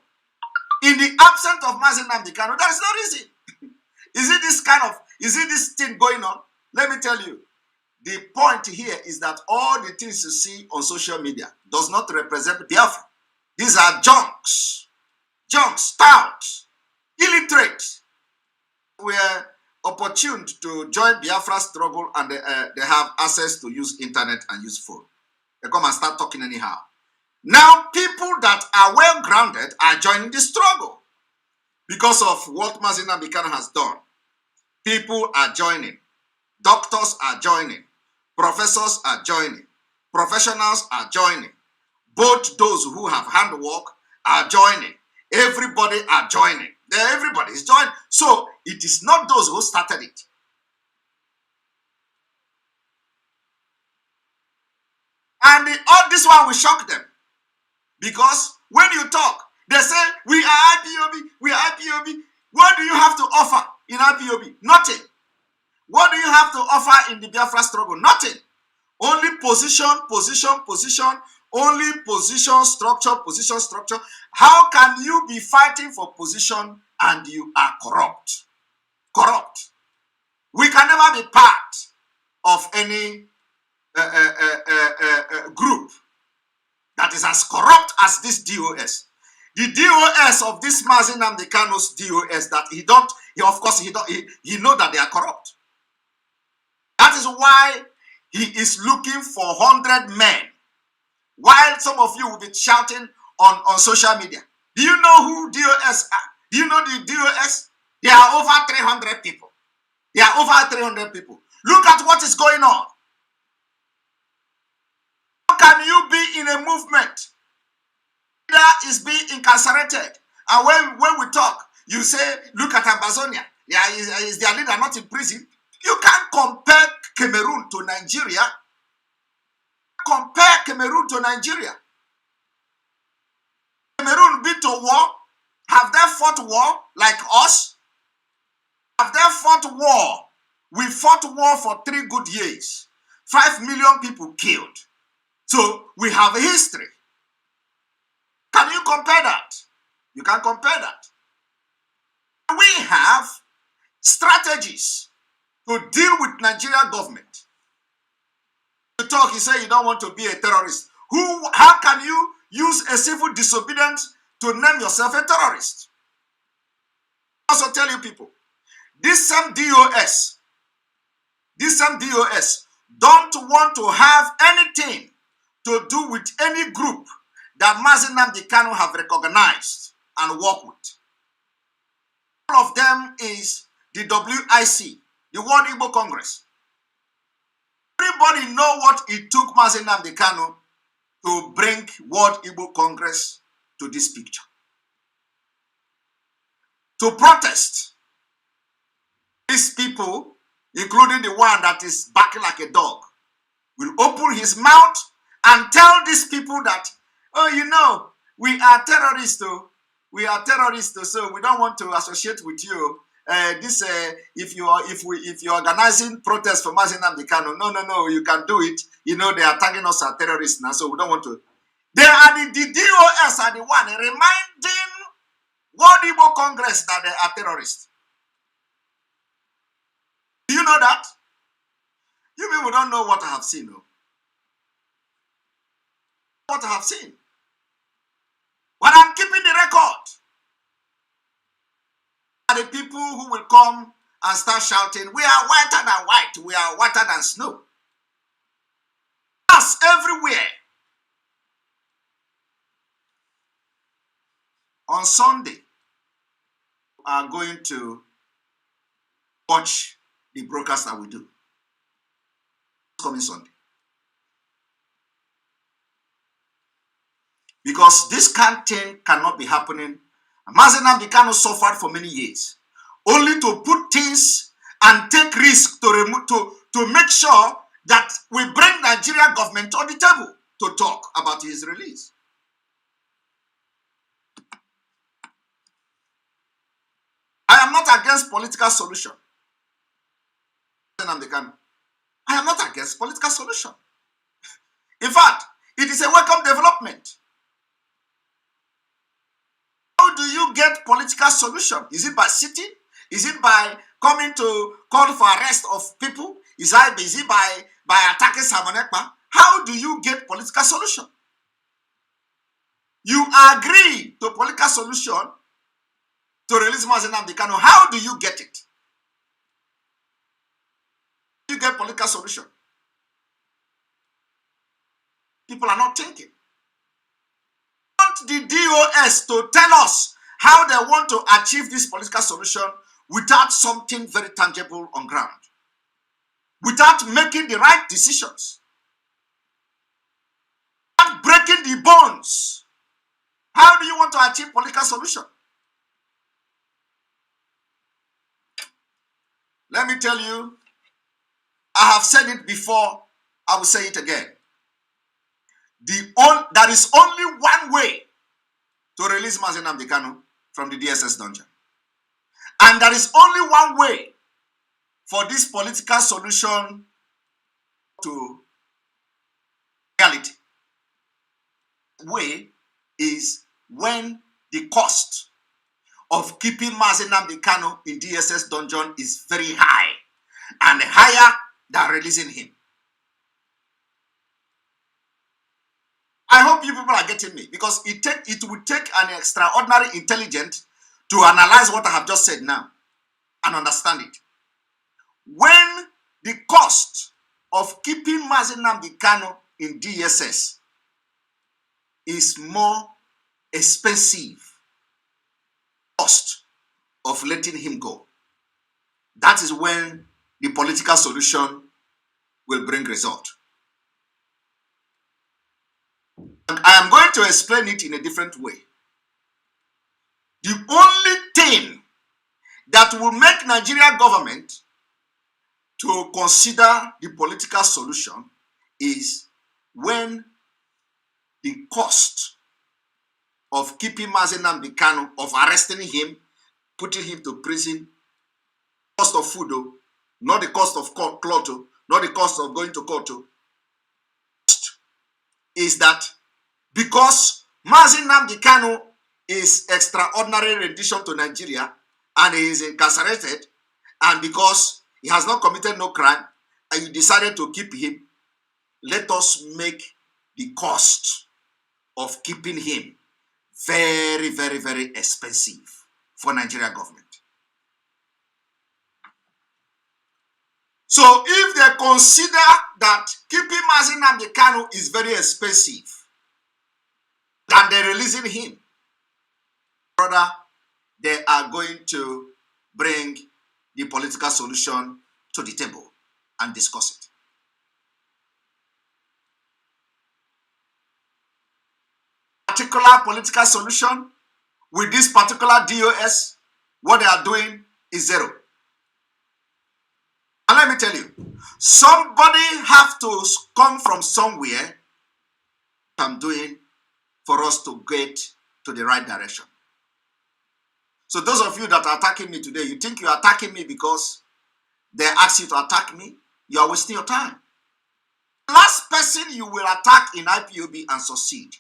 In the absence of Mazi Nnamdi Kanu, there is no reason. Is it this thing going on? Let me tell you, the point here is that all the things you see on social media does not represent Biafra. These are junks, stout, illiterate. We are opportune to join Biafra struggle, and they have access to use internet and use phone. They come and start talking anyhow. Now, people that are well grounded are joining the struggle because of what Mazi Nnamdi Kanu has done. People are joining. Doctors are joining. Professors are joining. Professionals are joining. Both those who have handwork are joining. Everybody are joining. Everybody is joining. So it is not those who started it. And all this one will shock them. Because when you talk, they say, we are IPOB, we are IPOB. What do you have to offer in IPOB? Nothing. What do you have to offer in the Biafra struggle? Nothing. Only position, position, position. Only position, structure, position, structure. How can you be fighting for position and you are corrupt? Corrupt. We can never be part of any group that is as corrupt as this DOS. The DOS of this Mazi Nnamdi Kanu's DOS that he know that they are corrupt. That is why he is looking for 100 men. While some of you will be shouting on social media. Do you know who DOS are? Do you know the DOS? There are over 300 people. There are over 300 people. Look at what is going on. How can you be in a movement that is being incarcerated? And when we talk, you say, look at Amazonia. Yeah, is their leader not in prison? You can't compare Cameroon to Nigeria. Compare Cameroon to Nigeria. Cameroon been to war. Have they fought war like us? Have they fought war? We fought war for 3 good years. 5 million people killed. So we have a history. Can you compare that? You can compare that. We have strategies to deal with Nigerian government. You talk, you say you don't want to be a terrorist. How can you use a civil disobedience to name yourself a terrorist? I also tell you people, this same DOS don't want to have anything to do with any group that Mazi Nnamdi Kanu have recognized and work with. All of them is the WIC, the World Igbo Congress. Everybody know what it took Mazi Nnamdi Kanu to bring World Igbo Congress to this picture. To protest. These people, including the one that is barking like a dog, will open his mouth and tell these people that, oh, you know, we are terrorists, though. We are terrorists, so we don't want to associate with you. If you're organizing protests for Mazi Nnamdi Kanu, no, you can do it. You know they are tagging us as terrorists now, so we don't want to. They are the DOS are the one reminding World Igbo Congress that they are terrorists. Do you know that? You people don't know what I have seen, no? What I have seen. But I'm keeping the record. The people who will come and start shouting, we are whiter than white, we are whiter than snow. That's everywhere. On Sunday, we are going to watch the broadcast that we do. Coming Sunday. Because this kind of thing cannot be happening. Mazi Nnamdi Kanu suffered for many years, only to put things and take risks to make sure that we bring Nigerian government on the table to talk about his release. I am not against political solution. I am not against political solution. In fact, it is a welcome development. How do you get political solution? Is it by sitting? Is it by coming to call for arrest of people? Is it by attacking Simon Ekpa? How do you get political solution? You agree to political solution to release Mazi Nnamdi Kanu. How do you get it? You get political solution. People are not thinking. Want the DOS to tell us how they want to achieve this political solution without something very tangible on ground, without making the right decisions, without breaking the bones. How do you want to achieve political solution? Let me tell you, I have said it before, I will say it again. There is only one way to release Mazi Nnamdi Kanu from the DSS dungeon. And there is only one way for this political solution to reality. Way is when the cost of keeping Mazi Nnamdi Kanu in DSS dungeon is very high and higher than releasing him. I hope you people are getting me, because it would take an extraordinary intelligence to analyze what I have just said now and understand it. When the cost of keeping Mazi Nnamdi Kanu in DSS is more expensive, cost of letting him go, that is when the political solution will bring result. And I am going to explain it in a different way. The only thing that will make Nigeria government to consider the political solution is when the cost of keeping Mazi Nnamdi Kanu, of arresting him, putting him to prison, cost of food, not the cost of cloth, not the cost of going to court, is that because Mazi Nnamdi Kanu is extraordinary rendition to Nigeria and he is incarcerated, and because he has not committed no crime and you decided to keep him, let us make the cost of keeping him very, very, very expensive for Nigeria government. So if they consider that keeping Mazi Nnamdi Kanu is very expensive, than they're releasing him, brother, they are going to bring the political solution to the table and discuss it. Particular political solution with this particular DOS, what they are doing is zero. And let me tell you, somebody have to come from somewhere. I'm doing for us to get to the right direction. So those of you that are attacking me today, you think you are attacking me because they ask you to attack me? You are wasting your time. Last person you will attack in IPOB and succeed.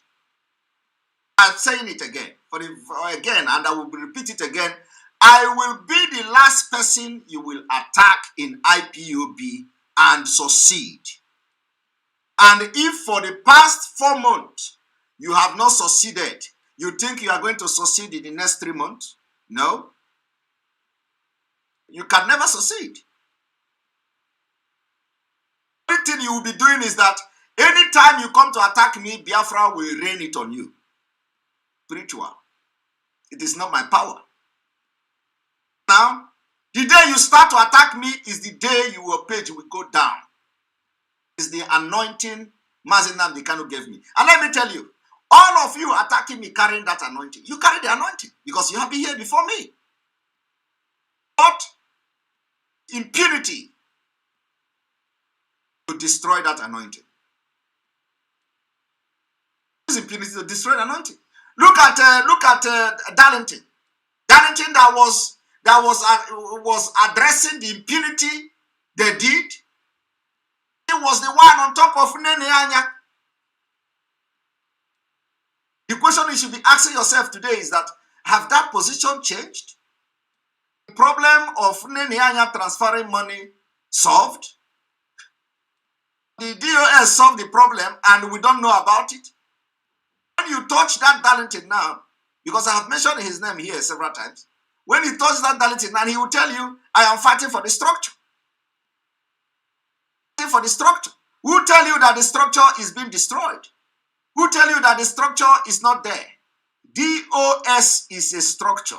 I'm saying it again, again, and I will repeat it again. I will be the last person you will attack in IPOB and succeed. And if for the past 4 months you have not succeeded, you think you are going to succeed in the next 3 months? No. You can never succeed. The only thing you will be doing is that anytime you come to attack me, Biafra will rain it on you. Spiritual. It is not my power. Now, the day you start to attack me is the day your page will go down. It's the anointing Mazi Nnamdi Kanu gave me. And let me tell you, all of you attacking me carrying that anointing. You carry the anointing because you have been here before me. But impunity to destroy that anointing. Use impunity to destroy the anointing. Look at Darlington. Darlington that was addressing the impunity they did. He was the one on top of Nene Anya. The question you should be asking yourself today is that, have that position changed? The problem of Nene Anya transferring money solved? The DOS solved the problem and we don't know about it? When you touch that Darlington now, because I have mentioned his name here several times, when you touch that Darlington now, he will tell you, I am fighting for the structure. For the structure. Who tell you that the structure is being destroyed? Who tell you that the structure is not there? DOS is a structure.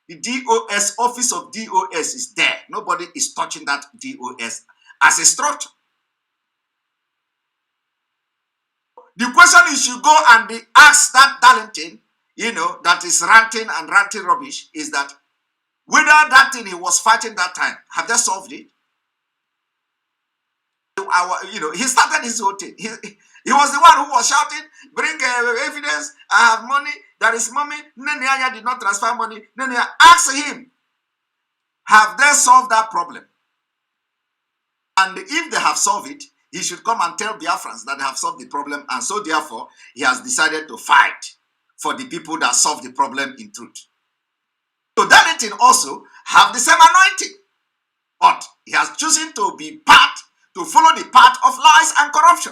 The DOS, office of DOS is there. Nobody is touching that DOS as a structure. The question is, you go and ask that Darlington, that is ranting rubbish, is that Whether that thing he was fighting that time, have they solved it? He started his whole thing. He was the one who was shouting, bring evidence, I have money, there is money, Nene did not transfer money. Nene, ask him, have they solved that problem? And if they have solved it, he should come and tell Biafrans that they have solved the problem, and so therefore, he has decided to fight for the people that solve the problem in truth. So Darlington also have the same anointing, but he has chosen to follow the path of lies and corruption.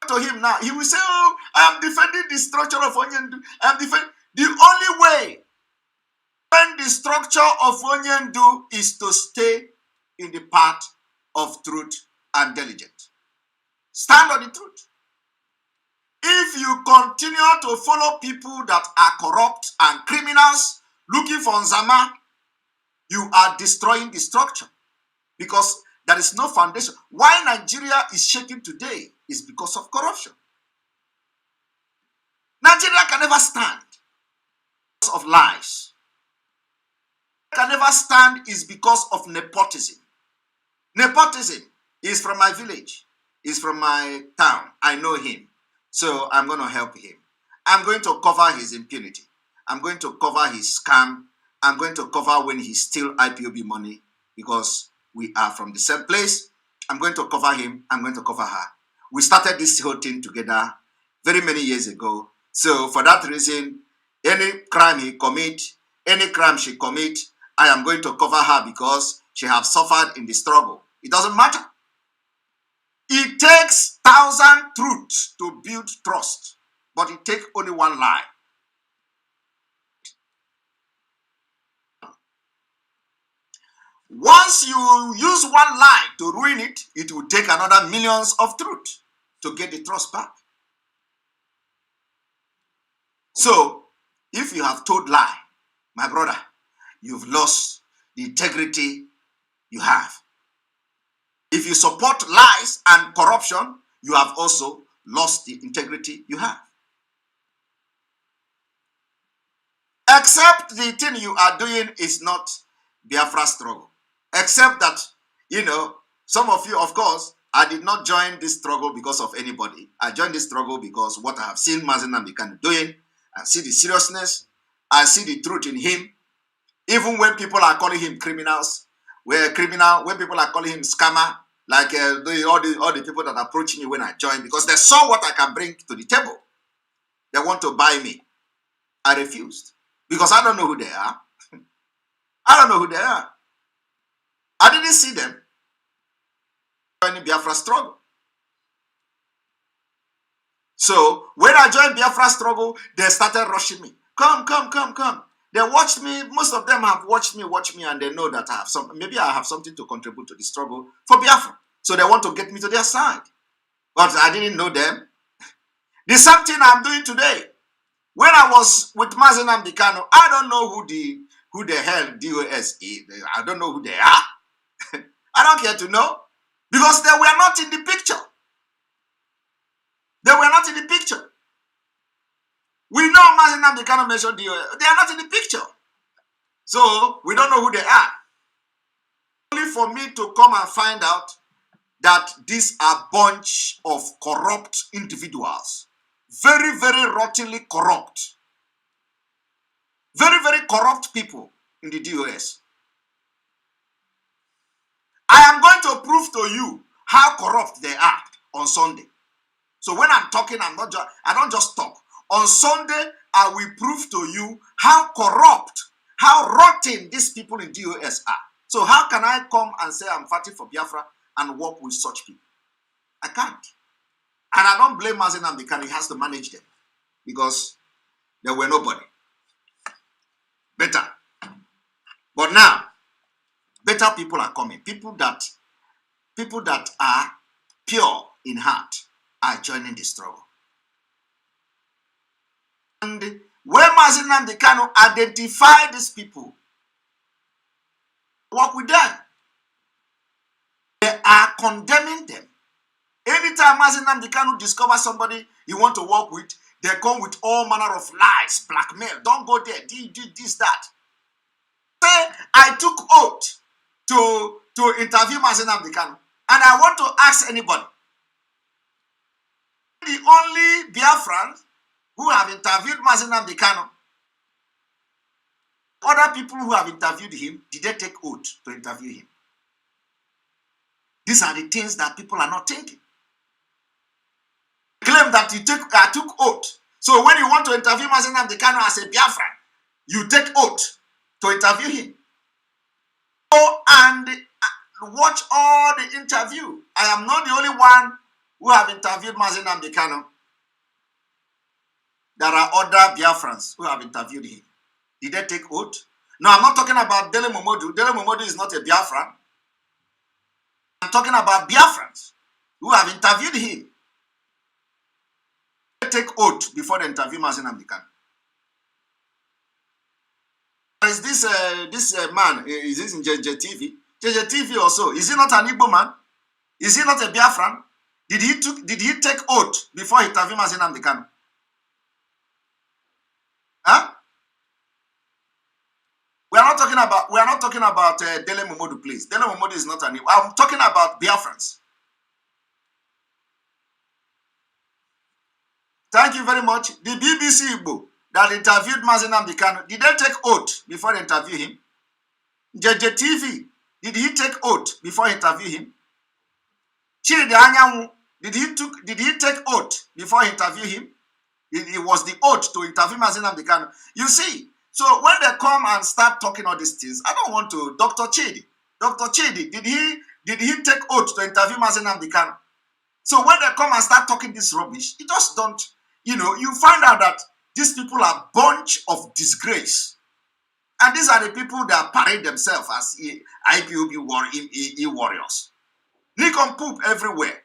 To him now, he will say, oh, I am defending the structure of Onyendu. I am defending. The only way to defend the structure of Onyendu is to stay in the path of truth and diligence. Stand on the truth. If you continue to follow people that are corrupt and criminals looking for Nzama, you are destroying the structure because there is no foundation. Why Nigeria is shaking today is because of corruption. Nigeria can never stand because of lies. Can never stand is because of nepotism. Nepotism is from my village, is from my town. I know him. So I'm going to help him. I'm going to cover his impunity. I'm going to cover his scam. I'm going to cover when he steals IPOB money because we are from the same place. I'm going to cover him. I'm going to cover her. We started this whole thing together very many years ago. So for that reason, any crime he commit, any crime she commit, I am going to cover her because she has suffered in the struggle. It doesn't matter. It takes 1,000 truths to build trust, but it takes only one lie. Once you use one lie to ruin it, it will take another millions of truth to get the trust back. So, if you have told lie, my brother, you've lost the integrity you have. If you support lies and corruption, you have also lost the integrity you have. Except the thing you are doing is not Biafra struggle. Except that, some of you, of course, I did not join this struggle because of anybody. I joined this struggle because what I have seen Mazi Nnamdi doing, I see the seriousness, I see the truth in him. Even when people are calling him criminals, when people are calling him scammer, like all the people that approach me when I join, because they saw what I can bring to the table. They want to buy me. I refused because I don't know who they are. I don't know who they are. I didn't see them joining Biafra struggle. So when I joined Biafra struggle, they started rushing me. Come. They watched me. Most of them have watched me, and they know that maybe I have something to contribute to the struggle for Biafra. So they want to get me to their side. But I didn't know them. The same thing I'm doing today. When I was with Mazi Nnamdi Kanu, I don't know who the hell DOS is. I don't know who they are. I don't care to know. Because they were not in the picture. They were not in the picture. We know Mazi Nnamdi Kanu mentioned DOS. They are not in the picture. So we don't know who they are. Only for me to come and find out that these are a bunch of corrupt individuals. Very, very rottenly corrupt. Very, very corrupt people in the DOS. I am going to prove to you how corrupt they are on Sunday. So when I'm talking, I don't just talk. On Sunday, I will prove to you how corrupt, how rotten these people in DOS are. So how can I come and say I'm fighting for Biafra and work with such people? I can't. And I don't blame Mazi Nnamdi Kanu. He has to manage them because they were nobody. Better. But now, better people are coming. People that are pure in heart are joining the struggle. And when Mazi Nnamdi Kanu identify these people, work with them. They are condemning them. Anytime Mazi Nnamdi Kanu discovers somebody you want to work with, They come with all manner of lies, blackmail. Don't go there. Do this, that. Say, I took oath to interview Mazi Nnamdi Kanu. And I want to ask anybody. The only Biafrans who have interviewed Mazi Nnamdi Kanu, other people who have interviewed him, did they take oath to interview him? These are the things that people are not thinking. Claim that I took oath. So when you want to interview Mazi Nnamdi Kanu as a Biafran, you take oath to interview him. Go and watch all the interview. I am not the only one who have interviewed Mazi Nnamdi Kanu. There are other Biafrans who have interviewed him. Did they take oath? No, I'm not talking about Dele Momodu. Dele Momodu is not a Biafran. I'm talking about Biafrans who have interviewed him. They take oath before they interview Mazi Nnamdi Kanu. There is this man, is this in JJTV? JJTV also, is he not an Igbo man? Is he not a Biafran? Did he take oath before he interviewed Mazi Nnamdi Kanu? Huh? We are not talking about Dele Momodu, please. Dele Momodu is not an Igbo. I'm talking about Biafrans. Thank you very much. The BBC Igbo that interviewed Mazi Nnamdi Kanu, did they take oath before they interview him? JJTV, did he take oath before he interview him? Chidi Anyanwu, did he take oath before he interview him? It was the oath to interview Mazi Nnamdi Kanu. You see, so when they come and start talking all these things, I don't want to. Dr. Chidi, did he take oath to interview Mazi Nnamdi Kanu? So when they come and start talking this rubbish, you just don't, you find out that these people are a bunch of disgrace. And these are the people that parade themselves as IPOB warriors. Lick and poop everywhere.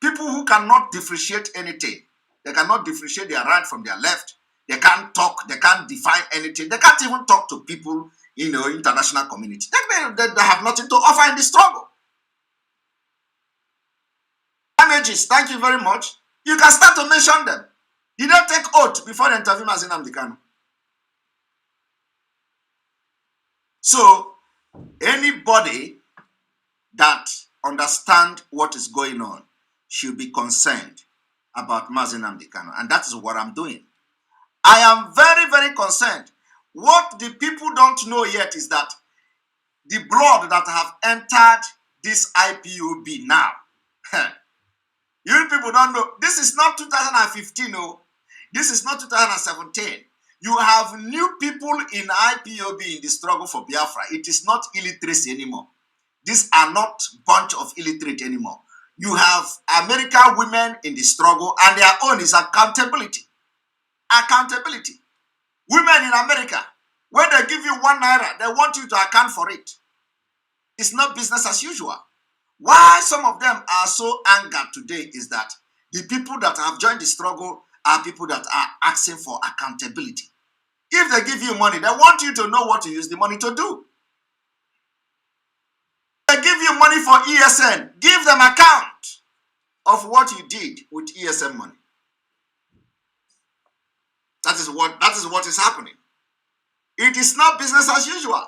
People who cannot differentiate anything. They cannot differentiate their right from their left. They can't talk. They can't define anything. They can't even talk to people in the international community. They have nothing to offer in the struggle. Damages, thank you very much. You can start to mention them. Did they take oath before the interview Mazi Nnamdi Kanu? So, anybody that understands what is going on should be concerned about Mazi Nnamdi Kanu, and that is what I'm doing. I am very, very concerned. What the people don't know yet is that the blood that have entered this IPOB now, you people don't know. This is not 2015, no. This is not 2017. You have new people in IPOB in the struggle for Biafra. It is not illiteracy anymore. These are not bunch of illiterate anymore. You have American women in the struggle, and their own is accountability. Accountability. Women in America, when they give you 1 naira, they want you to account for it. It's not business as usual. Why some of them are so angered today is that the people that have joined the struggle are people that are asking for accountability. If they give you money, they want you to know what to use the money to do. They give you money for ESN, give them account of what you did with ESN money. That is what is happening. It is not business as usual.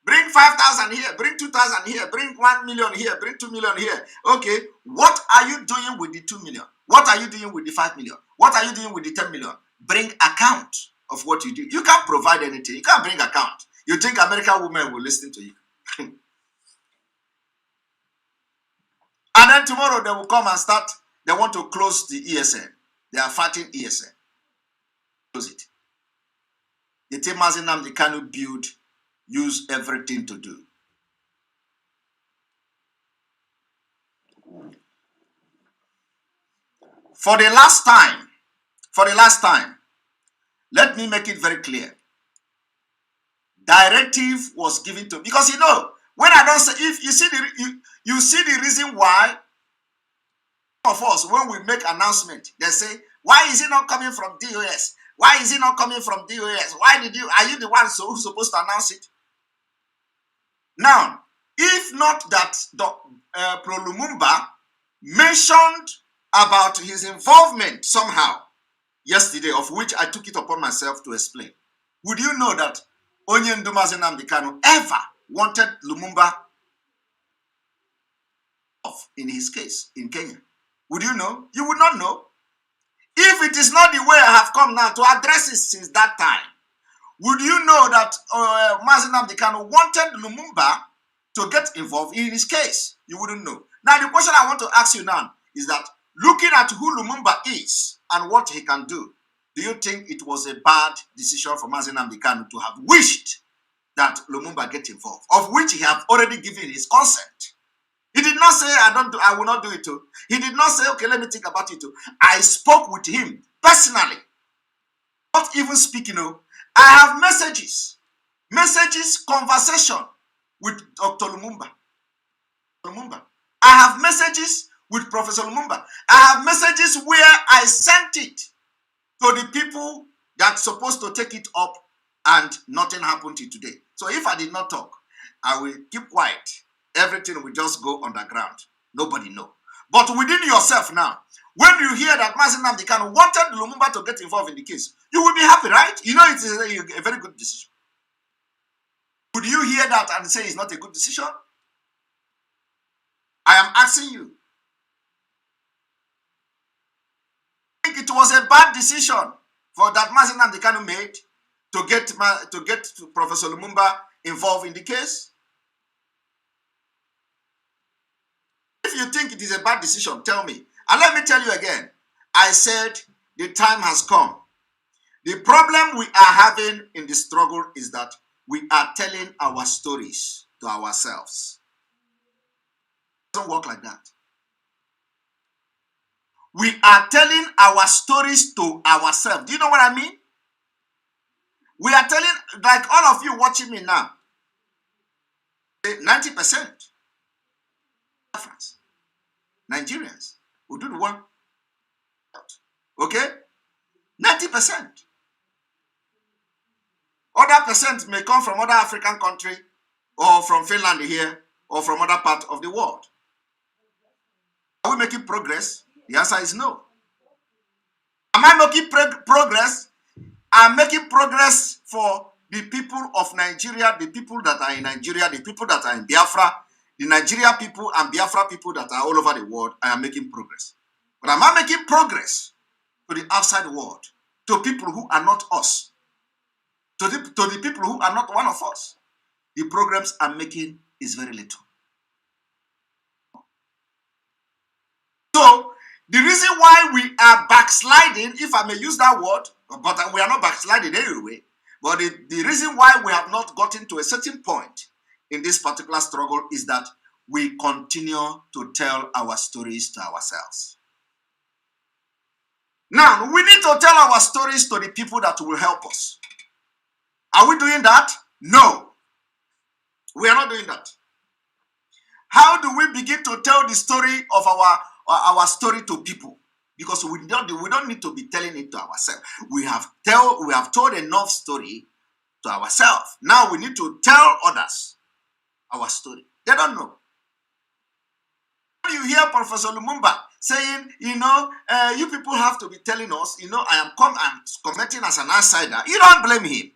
Bring 5,000 here, bring 2,000 here, bring 1 million here, bring 2 million here. Okay, what are you doing with the 2 million? What are you doing with the 5 million? What are you doing with the 10 million? Bring account of what you do. You can't provide anything. You can't bring account. You think American women will listen to you. And then tomorrow they will come and start. They want to close the ESN. They are fighting ESN. Close it. The team Mazi Nnamdi Kanu build, use everything to do. For the last time, let me make it very clear. Directive was given to, because when I don't say, if you see you see the reason why of us, when we make announcement, they say, why is it not coming from DOS? Why is it not coming from DOS? Are you the one who's supposed to announce it? Now, if not that Pro Lumumba mentioned about his involvement somehow, yesterday, of which I took it upon myself to explain. Would you know that Onyendu Mazi Nnamdi Kanu ever wanted Lumumba off in his case in Kenya? Would you know? You would not know. If it is not the way I have come now to address it since that time, would you know that Mazi Nnamdi Kanu wanted Lumumba to get involved in his case? You wouldn't know. Now, the question I want to ask you now is that, looking at who Lumumba is and what he can do you think it was a bad decision for Mazi Nnamdi Kanu to have wished that Lumumba get involved, of which he have already given his consent? He did not say, I will not do it too. He did not say, okay, let me think about it too. I spoke with him personally. Not even speaking, I have messages, conversation with Dr. Lumumba. I have messages with Professor Lumumba. I have messages where I sent it to the people that's supposed to take it up, and nothing happened till today. So if I did not talk, I will keep quiet. Everything will just go underground. Nobody know. But within yourself now, when you hear that Mazi Nnamdi Kanu wanted Lumumba to get involved in the case, you will be happy, right? You know it's a very good decision. Would you hear that and say it's not a good decision? I am asking you. I think it was a bad decision for that Mazi Nnamdi Kanu made to get Professor Lumumba involved in the case. If you think it is a bad decision, tell me. And let me tell you again, I said the time has come. The problem we are having in the struggle is that we are telling our stories to ourselves. It doesn't work like that. We are telling our stories to ourselves. Do you know what I mean? We are telling, like all of you watching me now, 90% Biafrans, Nigerians who do the one. Okay? 90%. Other percent may come from other African country, or from Finland here, or from other part of the world. Are we making progress? The answer is no. Am I making progress? I'm making progress for the people of Nigeria, the people that are in Nigeria, the people that are in Biafra, the Nigeria people and Biafra people that are all over the world. I am making progress. But am I making progress to the outside world, to people who are not us, to the people who are not one of us? The programs I'm making is very little. So, the reason why we are backsliding, if I may use that word, but we are not backsliding anyway, but the reason why we have not gotten to a certain point in this particular struggle is that we continue to tell our stories to ourselves. Now, we need to tell our stories to the people that will help us. Are we doing that? No. We are not doing that. How do we begin to tell the story of our story to people? Because we don't need to be telling it to ourselves. We have told enough story to ourselves. Now we need to tell others our story. They don't know. When you hear Professor Lumumba saying, you people have to be telling us, I'm commenting as an outsider. You don't blame him.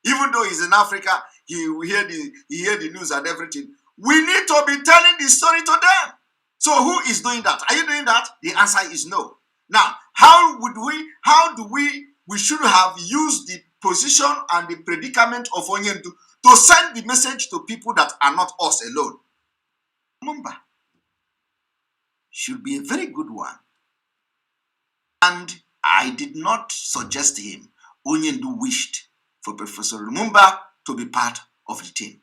Even though he's in Africa, he hear the news and everything. We need to be telling the story to them. So who is doing that? Are you doing that? The answer is no. Now, we should have used the position and the predicament of Onyendu to send the message to people that are not us alone. Lumumba should be a very good one. And I did not suggest to him. Onyendu wished for Professor Lumumba to be part of the team.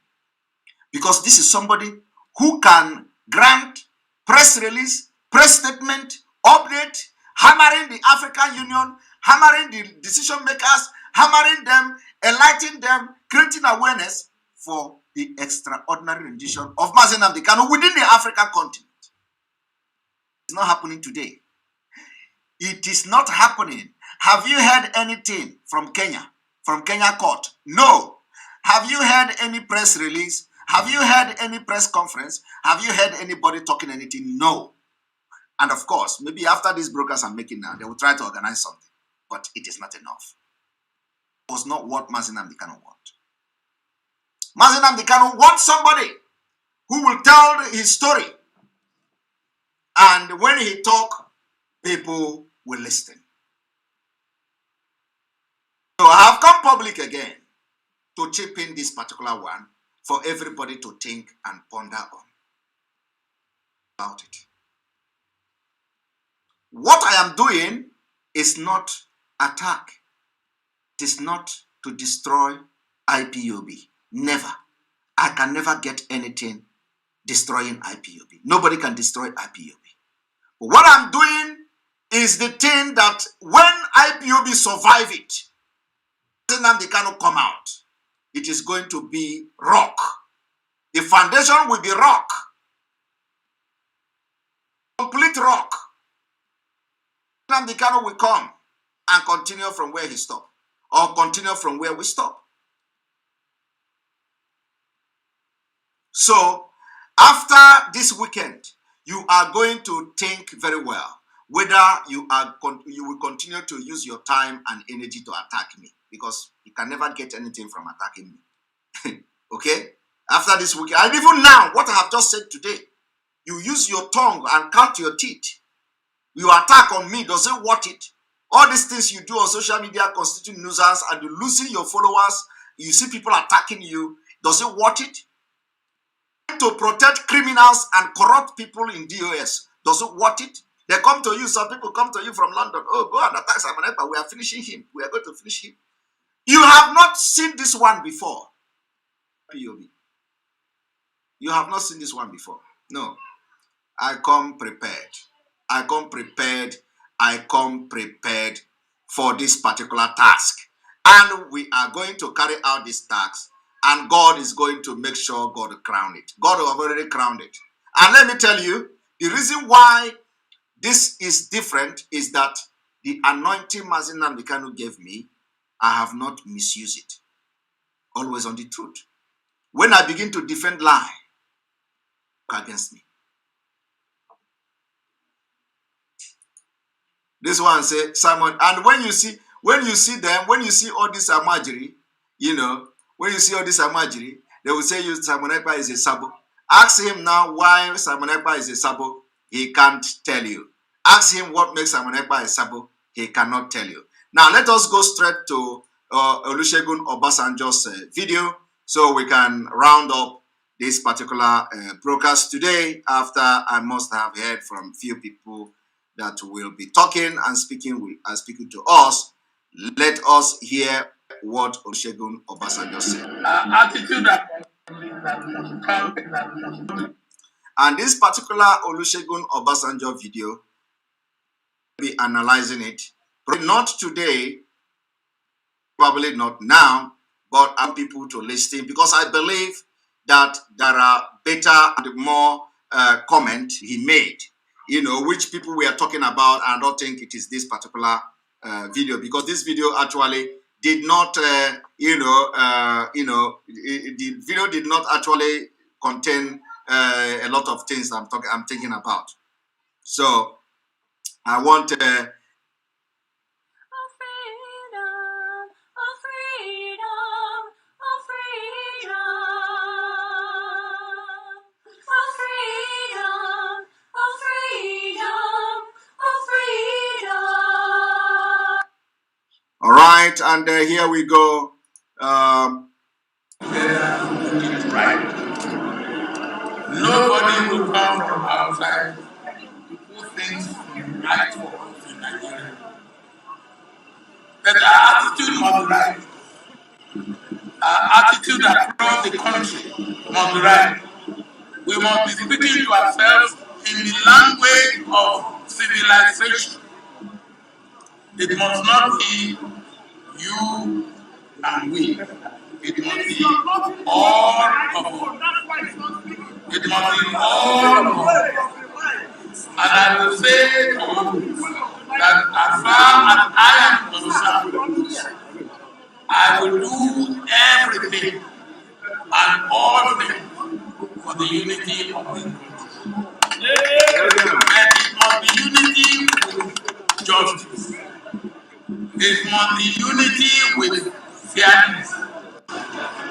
Because this is somebody who can grant press release, press statement, update, hammering the African Union, hammering the decision makers, hammering them, enlightening them, creating awareness for the extraordinary rendition of Mazi Nnamdi Kanu within the African continent. It's not happening today. It is not happening. Have you heard anything from Kenya court? No. Have you heard any press release? Have you heard any press conference? Have you heard anybody talking anything? No. And of course, maybe after these brokers I'm making now, they will try to organize something. but it is not enough. It was not what Mazi Nnamdi Kanu wants. Mazi Nnamdi Kanu wants somebody who will tell his story. And when he talk, people will listen. So I have come public again to chip in this particular one for everybody to think and ponder on about it. What I am doing is not attack. It is not to destroy IPOB. Never. I can never get anything destroying IPOB. Nobody can destroy IPOB. But what I'm doing is the thing that when IPOB survive it, then they cannot come out. It is going to be rock. The foundation will be rock. Complete rock. Nnamdi Kanu will come and continue from where he stopped, or continue from where we stop. So, after this weekend, you are going to think very well whether you will continue to use your time and energy to attack me, because you can never get anything from attacking me. Okay? After this weekend, and even now, what I have just said today, you use your tongue and count your teeth. You attack on me, does it worth it? All these things you do on social media constitute nuisance, and you're losing your followers. You see people attacking you. Does it worth it? To protect criminals and corrupt people in DOS. Does it worth it? They come to you, some people come to you from London. Oh, go and attack Simon Ekpa. We are finishing him. We are going to finish him. You have not seen this one before. POB. You have not seen this one before. No. I come prepared. I come prepared. I come prepared for this particular task. And we are going to carry out this task. And God is going to make sure God will crown it. God will have already crowned it. And let me tell you, the reason why this is different is that the anointing Mazi Nnamdi Kanu gave me, I have not misused it. Always on the truth. When I begin to defend lie, against me. This one say, Simon, and when you see them, when you see all this imagery, you know, when you see all this imagery, they will say you Simon Ekpa is a sabo. Ask him now why Simon Ekpa is a sabo. He can't tell you. Ask him what makes Simon Ekpa a sabo. He cannot tell you. Now let us go straight to Olusegun Obasanjo's video so we can round up this particular broadcast today, after I must have heard from few people that will be talking and speaking to us. Let us hear what Olusegun Obasanjo said. And this particular Olusegun Obasanjo video, we'll be analyzing it. Not today, probably not now, but I want people to listen, because I believe that there are better and more comment he made, you know, which people we are talking about. I don't think it is this particular video, because this video actually did not, the video did not actually contain a lot of things I'm thinking about. So I want. All right, and here we go. Right. Nobody will come from outside who thinks it's right for us in Nigeria. But our attitude must be right. Our attitude across the country must be right. We must be speaking to ourselves in the language of civilization. It must not be you and we. It must be all of us. It must be all of us. And I will say to you that as far as I am concerned, I will do everything and all things for the unity of the country. And it must be unity with justice. It must be unity with fairness.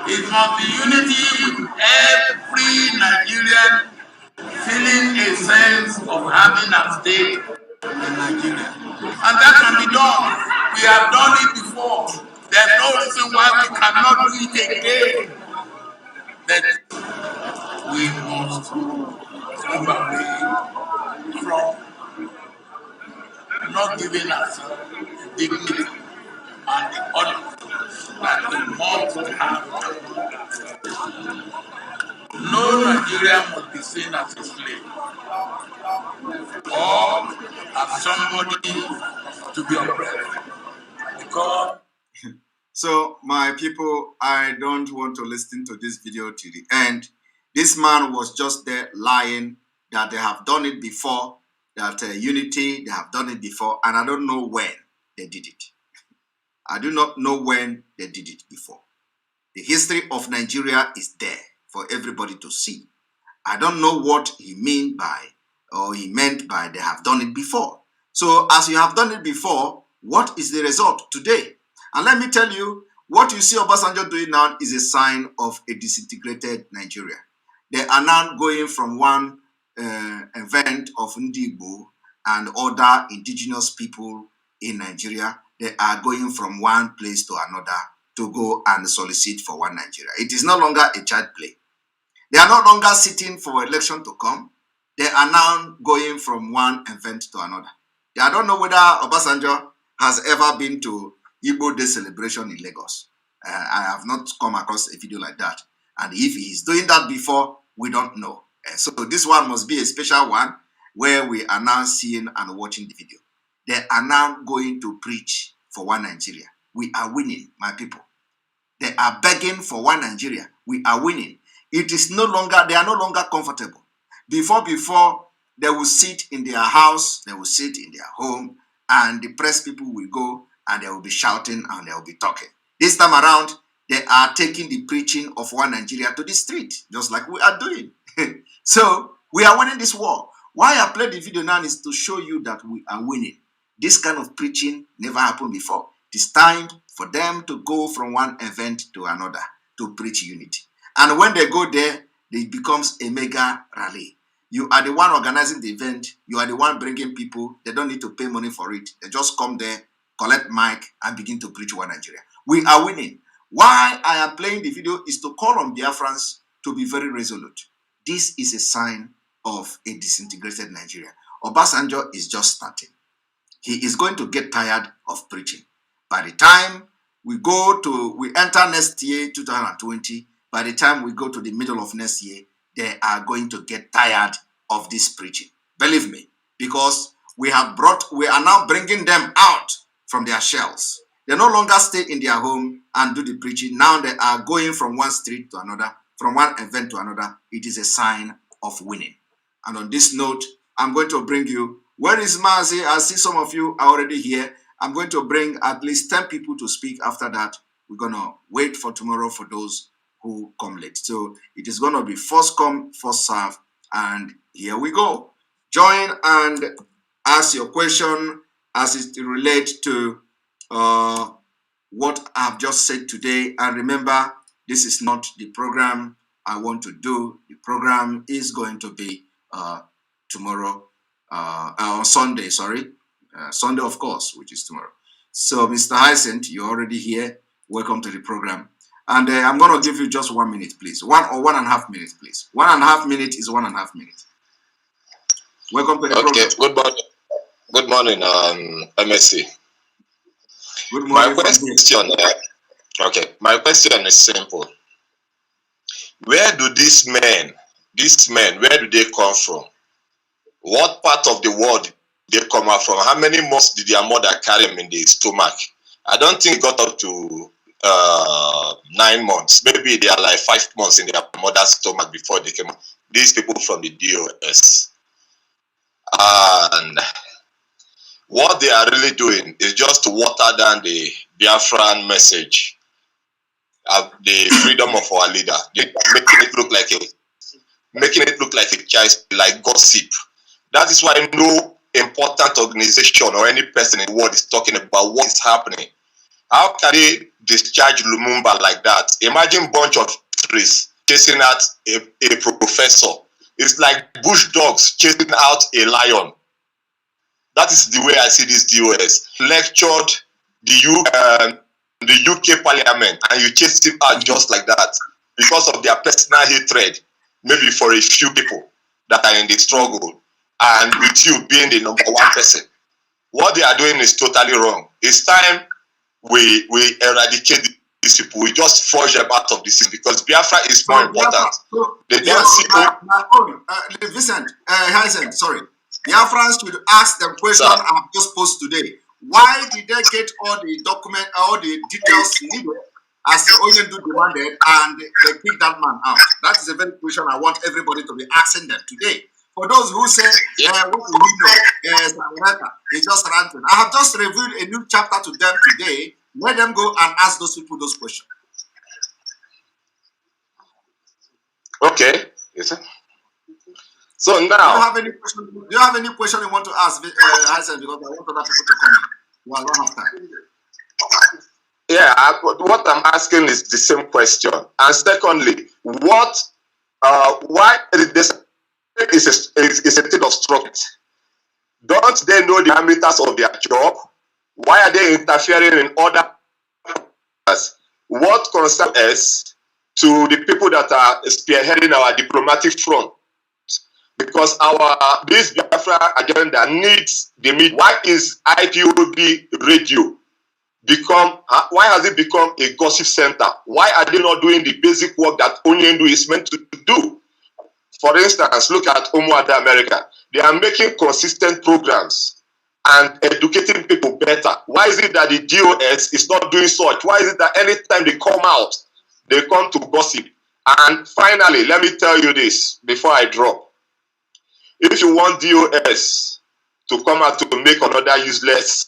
It must be unity with every Nigerian feeling a sense of having a stake in Nigeria. And that can be done. We have done it before. There's no reason why we cannot do it again. That we must move away from not giving ourselves dignity and the honor that we must have. No Nigerian must be seen as a slave or as somebody to be oppressed. Because so, my people, I don't want to listen to this video to the end. This man was just there lying that they have done it before, that unity, they have done it before, and I don't know when they did it. I do not know when they did it before. The history of Nigeria is there for everybody to see. I don't know what he meant by they have done it before. So as you have done it before, what is the result today? And let me tell you, what you see Obasanjo doing now is a sign of a disintegrated Nigeria. They are now going from one event of Ndigbo and other indigenous people in Nigeria. They are going from one place to another to go and solicit for one Nigeria. It is no longer a child play. They are no longer sitting for election to come. They are now going from one event to another. I don't know whether Obasanjo has ever been to Igbo Day celebration in Lagos. I have not come across a video like that. And if he is doing that before, we don't know. So this one must be a special one where we are now seeing and watching the video. They are now going to preach for one Nigeria. We are winning, my people. They are begging for one Nigeria. We are winning. It is no longer, they are no longer comfortable. Before, they will sit in their house, they will sit in their home, and the press people will go and they will be shouting and they will be talking. This time around, they are taking the preaching of one Nigeria to the street, just like we are doing. So, we are winning this war. Why I played the video now is to show you that we are winning. This kind of preaching never happened before. It is time for them to go from one event to another to preach unity. And when they go there, it becomes a mega rally. You are the one organizing the event. You are the one bringing people. They don't need to pay money for it. They just come there, collect mic, and begin to preach one Nigeria. We are winning. Why I am playing the video is to call on Biafrans to be very resolute. This is a sign of a disintegrated Nigeria. Obasanjo is just starting. He is going to get tired of preaching. By the time we enter next year, 2020, by the time we go to the middle of next year, they are going to get tired of this preaching. Believe me, because we are now bringing them out from their shells. They no longer stay in their home and do the preaching. Now they are going from one street to another, from one event to another. It is a sign of winning. And on this note, I'm going to bring you, where is Mazi? I see some of you are already here. I'm going to bring at least 10 people to speak. After that, we're going to wait for tomorrow for those who come late. So it is going to be first come, first serve. And here we go. Join and ask your question as it relates to what I've just said today. And remember, this is not the program I want to do. The program is going to be tomorrow, on Sunday, Sunday, of course, which is tomorrow. So, Mr. Hyacinth, you're already here. Welcome to the program. And I'm going to give you just 1 minute, please. 1 or 1.5 minutes, please. 1.5 minutes is 1.5 minutes. Welcome to the program. Good morning. Good morning, MSC. Good morning. My question is simple. Where do these men, where do they come from? What part of the world did they come out from? How many months did their mother carry them in the stomach? I don't think it got up to 9 months. Maybe they are like 5 months in their mother's stomach before they came out. These people from the DOS. And what they are really doing is just to water down the Biafran message of the freedom of our leader. Making it look like a child, like gossip. That is why no important organization or any person in the world is talking about what is happening, how can they discharge Lumumba like that? Imagine a bunch of trees chasing out a professor. It's like bush dogs chasing out a lion. That is the way I see this DOS. Lectured the UK Parliament and you chase him out just like that because of their personal hatred, maybe for a few people that are in the struggle, and with you being the number one person. What they are doing is totally wrong. It's time we eradicate these people. We just forge them out of this because Biafra is more important. They don't see. Vincent, Hansen, sorry. Biafrans should ask them question I've just posted today. Why did they get all the document, all the details needed as the Oyendu demanded, and they kicked that man out? That is a very question I want everybody to be asking them today. For those who say, what do we know? It's just ranting. I have just reviewed a new chapter to them today. Let them go and ask those people those questions. Okay. Yes, sir. So now, do you have any question you want to ask, Hassan? Because I want other people to come in. Well, I don't have time. Yeah, what I'm asking is the same question. And secondly, why this is a thing of structure? Don't they know the parameters of their job? Why are they interfering in other matters? What concerns us to the people that are spearheading our diplomatic front? Because this Biafra agenda needs the media. Why is IPOB radio why has it become a gossip center? Why are they not doing the basic work that Onyendu is meant to do? For instance, look at Omuada America. They are making consistent programs and educating people better. Why is it that the DOS is not doing such? Why is it that anytime they come out, they come to gossip? And finally, let me tell you this before I drop. If you want DOS to come out to make another useless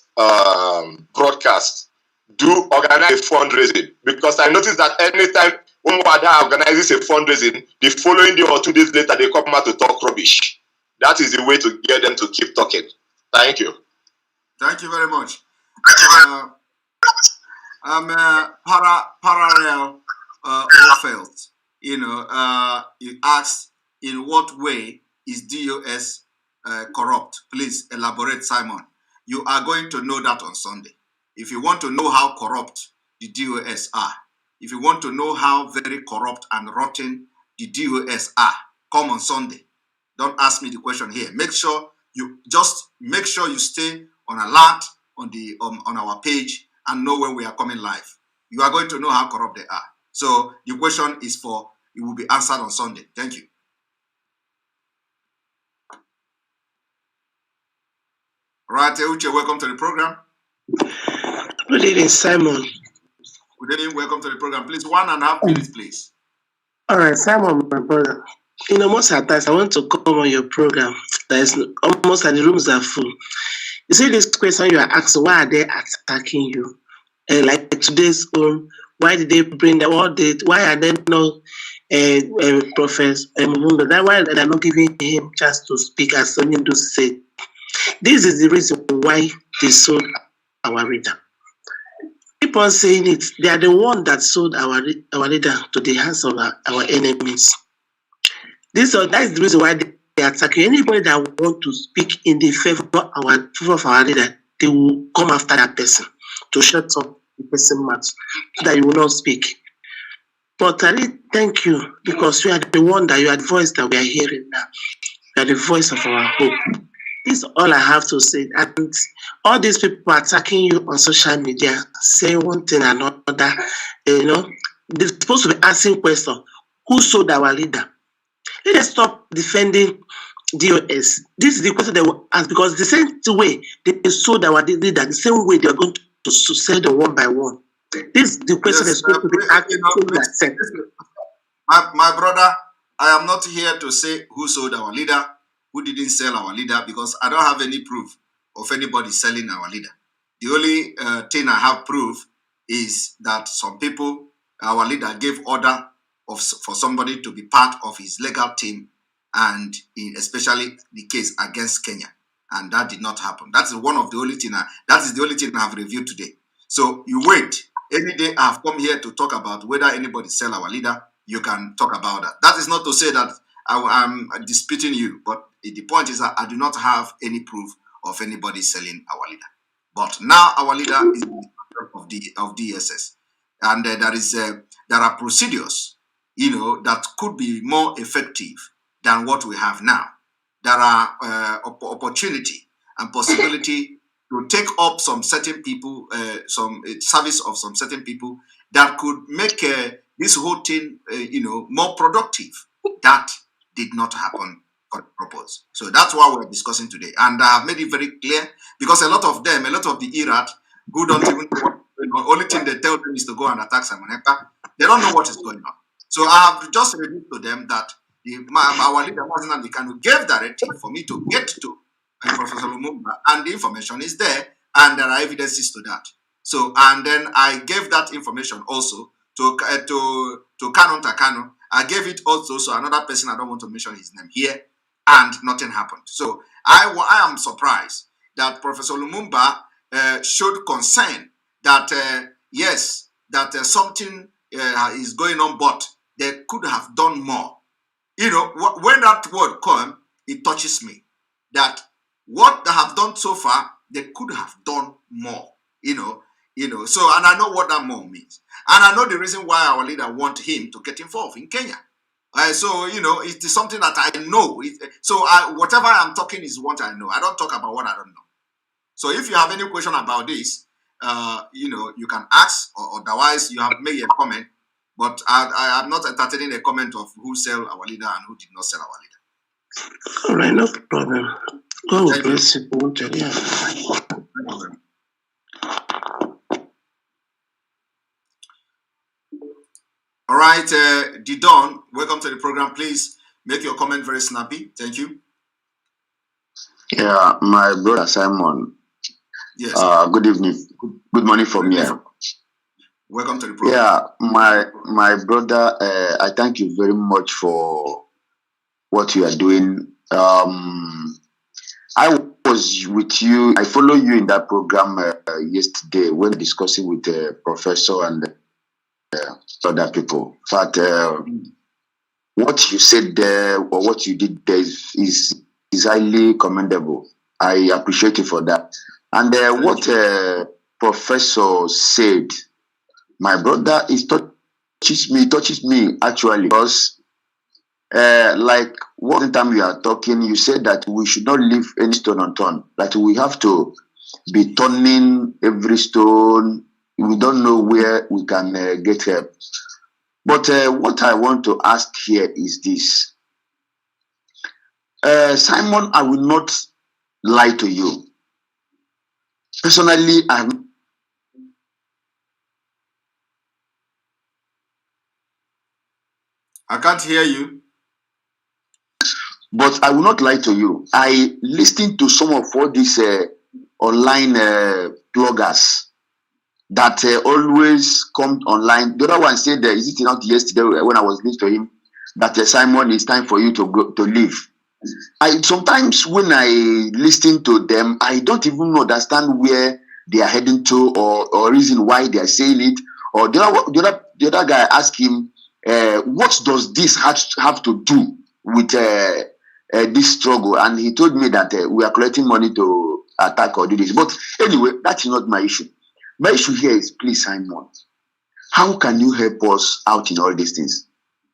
broadcast, do organize a fundraising. Because I noticed that anytime Umuada organizes a fundraising, the following day or 2 days later, they come out to talk rubbish. That is the way to get them to keep talking. Thank you. Thank you very much. Parallel Orfeld, you asked in what way is DOS corrupt? Please elaborate, Simon. You are going to know that on Sunday. If you want to know how corrupt the DOS are, if you want to know how very corrupt and rotten the DOS are, come on Sunday. Don't ask me the question here. Make sure you stay on alert on our page and know when we are coming live. You are going to know how corrupt they are. So the question is it will be answered on Sunday. Thank you. Right, Uche, welcome to the program. Good evening, Simon. Good evening, welcome to the program. Please, 1.5 minutes, please. All right, Simon, my brother. Most of the times I want to come on your program. There's almost the rooms are full. You see this question you are asking, why are they attacking you? Like today's own, why did they bring that? Why are they not Professor Mumba? Why are they not giving him chance to speak as something to say? This is the reason why they sold our leader. Keep on saying it. They are the one that sold our leader to the hands of our enemies. That is the reason why they attack you. Anybody that want to speak in the favor of our leader, they will come after that person to shut up the person mouth so that you will not speak. But I really thank you because you are the one that you are the voice that we are hearing now. You are the voice of our hope. This is all I have to say. And all these people attacking you on social media, saying one thing and another, they're supposed to be asking questions. Who sold our leader? Let us stop defending DOS. This is the question they will ask because the same way they sold our leader, the same way they are going to sell them one by one. This is the question they're supposed to be asking. My brother, I am not here to say who sold our leader, who didn't sell our leader, because I don't have any proof of anybody selling our leader. The only thing I have proof is that some people, our leader gave order for somebody to be part of his legal team, and especially the case against Kenya. and that did not happen. That is one of the only thing. That is the only thing I have reviewed today. So you wait. Any day I have come here to talk about whether anybody sell our leader, you can talk about that. That is not to say that I'm disputing you, but the point is that I do not have any proof of anybody selling our leader. But now our leader is of DSS, and there are procedures, that could be more effective than what we have now. There are opportunity and possibility to take up some certain people, some service of some certain people that could make this whole thing, more productive. That did not happen for purpose. So that's what we're discussing today. And I have made it very clear, because a lot of the IRAT who don't even know what, only thing they tell them is to go and attack Simon Ekpa. They don't know what is going on. So I have just revealed to them that our leader, Mazi Kanu, gave directive for me to get to Professor Lumumba, and the information is there, and there are evidences to that. So, and then I gave that information also to Kanu Takano. I gave it also to another person, I don't want to mention his name here, and nothing happened. So I am surprised that Professor Lumumba showed concern that yes, that something is going on, but they could have done more. When that word comes, it touches me that what they have done so far, they could have done more. So, and I know what that more means, and I know the reason why our leader want him to get involved in Kenya. So it is something that I know. Whatever I'm talking is what I know. I don't talk about what I don't know. So if you have any question about this, you can ask, or otherwise you have made a comment. But I am not entertaining a comment of who sell our leader and who did not sell our leader. All right, no problem. God will bless you. All right, Didon, welcome to the program. Please make your comment very snappy. Thank you. Yeah, my brother Simon. Yes. Good evening. Good morning from here. Welcome to the program. Yeah, my brother, I thank you very much for what you are doing. I was with you. I follow you in that program yesterday when discussing with the professor and other people. But what you said there, or what you did there, is highly commendable. I appreciate you for that. And what professor said, my brother, touches me actually, because like one time you are talking, you said that we should not leave any stone unturned, that we have to be turning every stone. We don't know where we can get help. But what I want to ask here is this. Simon, I will not lie to you. Personally, I can't hear you. But I will not lie to you. I listened to some of all these online bloggers that always come online. The other one said, is it not yesterday when I was listening to him, that Simon, it's time for you to go to leave. Sometimes when I listen to them, I don't even understand where they are heading to, or reason why they are saying it. Or the other guy asked him, what does this have to do with this struggle? And he told me that we are collecting money to attack or do this. But anyway, that is not my issue. My issue here is, please, Simon, how can you help us out in all these things?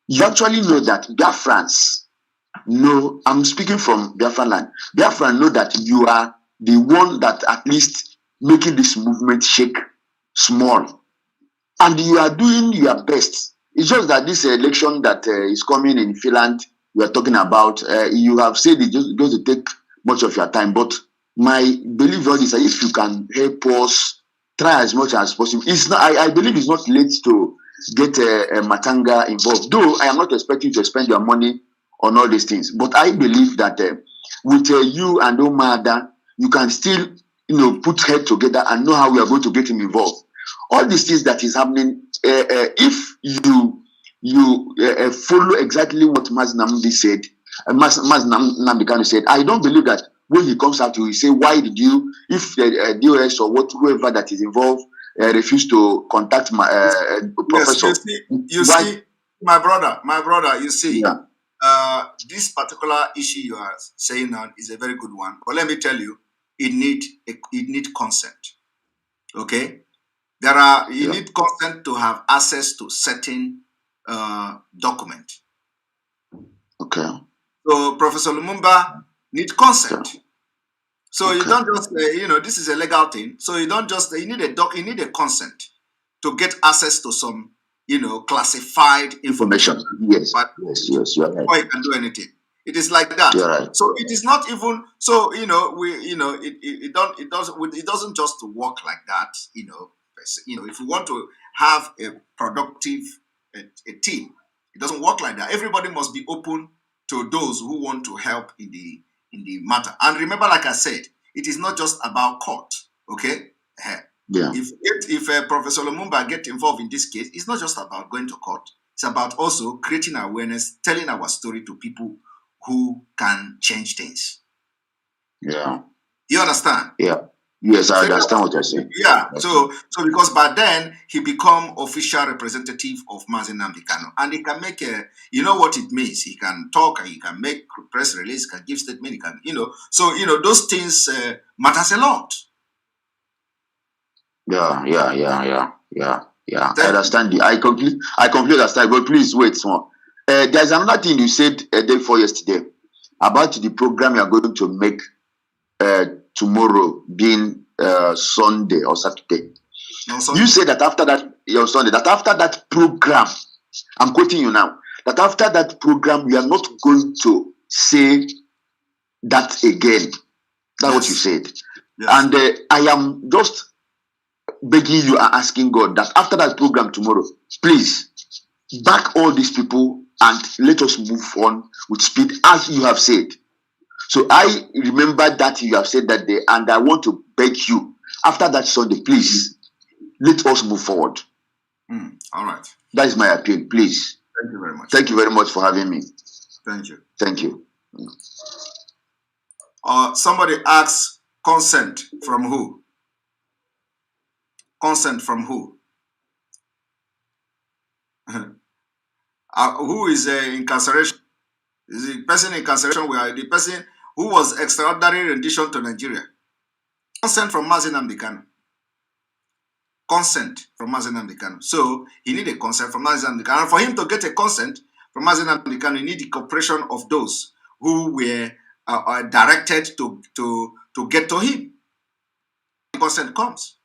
You actually know that Biafrans know, I'm speaking from Biafra land, Biafra know that you are the one that at least making this movement shake small. And you are doing your best. It's just that this election that is coming in Finland, we are talking about, you have said it's just going to take much of your time. But my belief is that if you can help us, try as much as possible. It's not. I believe it's not late to get Matanga involved. Though I am not expecting you to spend your money on all these things, but I believe that with you and Omada, you can still, put head together and know how we are going to get him involved. All these things that is happening, if you follow exactly what Mazi Namdi said, Mazi Namdi said, I don't believe that when he comes out, he will say, why did you, if the DOS or whoever that is involved refused to contact my professor? Yes, you see, my brother, you see, this particular issue you are saying now is a very good one. But let me tell you, it need consent. Okay, you need consent to have access to certain document. Okay. So Professor Lumumba need consent. So you don't just this is a legal thing. So you don't just you need a consent to get access to some classified information. Yes. But Yes. You are right. before you can do anything, it is like that. You're right. So it is not even so. It doesn't just work like that. If you want to have a productive a team, it doesn't work like that. Everybody must be open to those who want to help in the matter. And remember, like I said, it is not just about court. Okay. Yeah. If Professor Lumumba get involved in this case, it's not just about going to court. It's about also creating awareness, telling our story to people who can change things. Yeah. You understand? Yeah. Yes, I understand what you're saying. Yeah. So because by then he become official representative of Mazi Nnamdi Kanu, and he can make what it means. He can talk, he can make press release, he can give statement, he can So those things matters a lot. Yeah. I understand. I completely understand. But please wait small. There's another thing you said day before yesterday about the program you are going to make tomorrow being Sunday or Saturday. No, Sunday. You said that after that, your Sunday, that after that program, I'm quoting you now, that after that program, we are not going to say that again. That's what you said. Yes. And I am just begging you and asking God that after that program tomorrow, please back all these people and let us move on with speed as you have said. So I remember that you have said that day, and I want to beg you after that Sunday, please let us move forward. All right. That is my appeal, please. Thank you very much. Thank you very much for having me. Thank you. Thank you. Somebody asks consent from who? Consent from who? Who is incarceration? Is the person in incarceration where the person who was extraordinary rendition to Nigeria? Consent from Mazi Nnamdi Kanu. Consent from Mazi Nnamdi Kanu. So he need a consent from Mazi Nnamdi Kanu. And for him to get a consent from Mazi Nnamdi Kanu, he need the cooperation of those who were directed to get to him. Consent comes.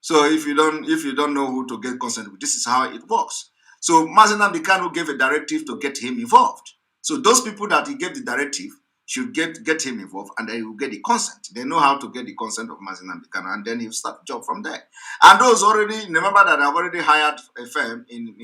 So if you don't know who to get consent with, this is how it works. So Mazi Nnamdi Kanu gave a directive to get him involved. So those people that he gave the directive should get him involved, and then he will get the consent. They know how to get the consent of Mazi Nnamdi Kanu, and then he'll start the job from there. And those already, remember that I've already hired a firm in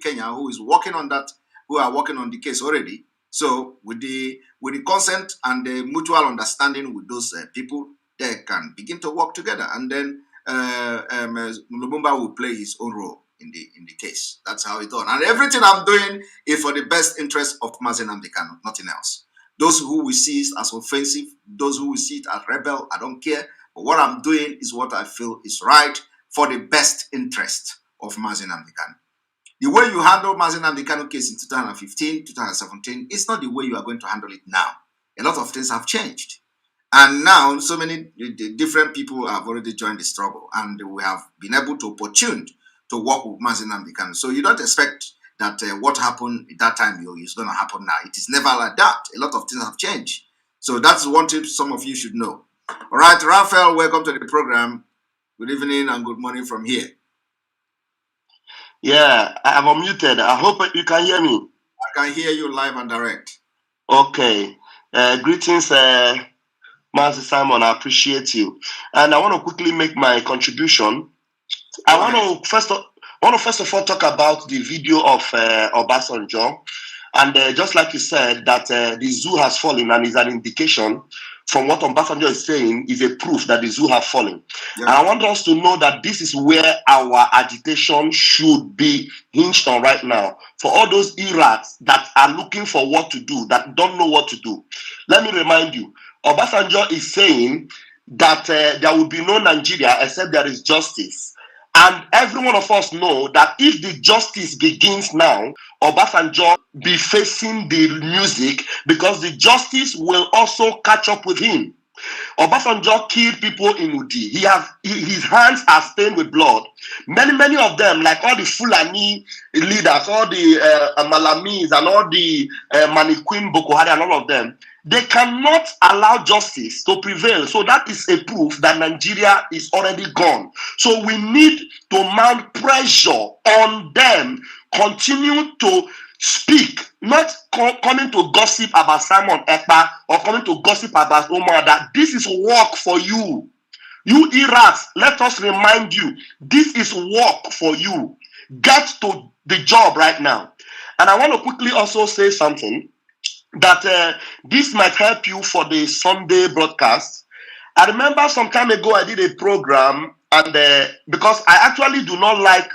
Kenya who is working on that, who are working on the case already. So with the consent and the mutual understanding with those people, they can begin to work together, and then Lumumba will play his own role in the case. That's how it's done. And everything I'm doing is for the best interest of Mazi Nnamdi Kanu, nothing else. Those who will see it as offensive, those who will see it as rebel, I don't care. But what I'm doing is what I feel is right for the best interest of Mazi Nnamdi Kanu. The way you handle Mazi Nnamdi Kanu case in 2015, 2017, it's not the way you are going to handle it now. A lot of things have changed. And now, so many different people have already joined the struggle, and we have been able to opportune to work with Mazi Nnamdi Kanu. So you don't expect that what happened at that time is going to happen now. It is never like that. A lot of things have changed. So that's one tip some of you should know. All right, Raphael, welcome to the program. Good evening and good morning from here. Yeah, I'm unmuted. I hope you can hear me. I can hear you live and direct. Okay. Greetings, Mazi Simon. I appreciate you. And I want to quickly make my contribution. I want to first of all talk about the video of Obasanjo. And just like you said, that the zoo has fallen and is an indication from what Obasanjo is saying is a proof that the zoo have fallen. Yeah. And I want us to know that this is where our agitation should be hinged on right now. For all those errats that are looking for what to do, that don't know what to do. Let me remind you, Obasanjo is saying that there will be no Nigeria except there is justice. And every one of us know that if the justice begins now, Obasanjo be facing the music because the justice will also catch up with him. Obasanjo killed people in Udi. His hands are stained with blood. Many of them, like all the Fulani leaders, all the Malamis and all the Maniquim, Boko Haram, and all of them, they cannot allow justice to prevail. So that is a proof that Nigeria is already gone. So we need to mount pressure on them, continue to speak, not coming to gossip about Simon Ekpa or coming to gossip about Omar, that this is work for you. You Irats, let us remind you, this is work for you. Get to the job right now. And I want to quickly also say something that this might help you for the Sunday broadcast. I remember some time ago I did a program, and because I actually do not like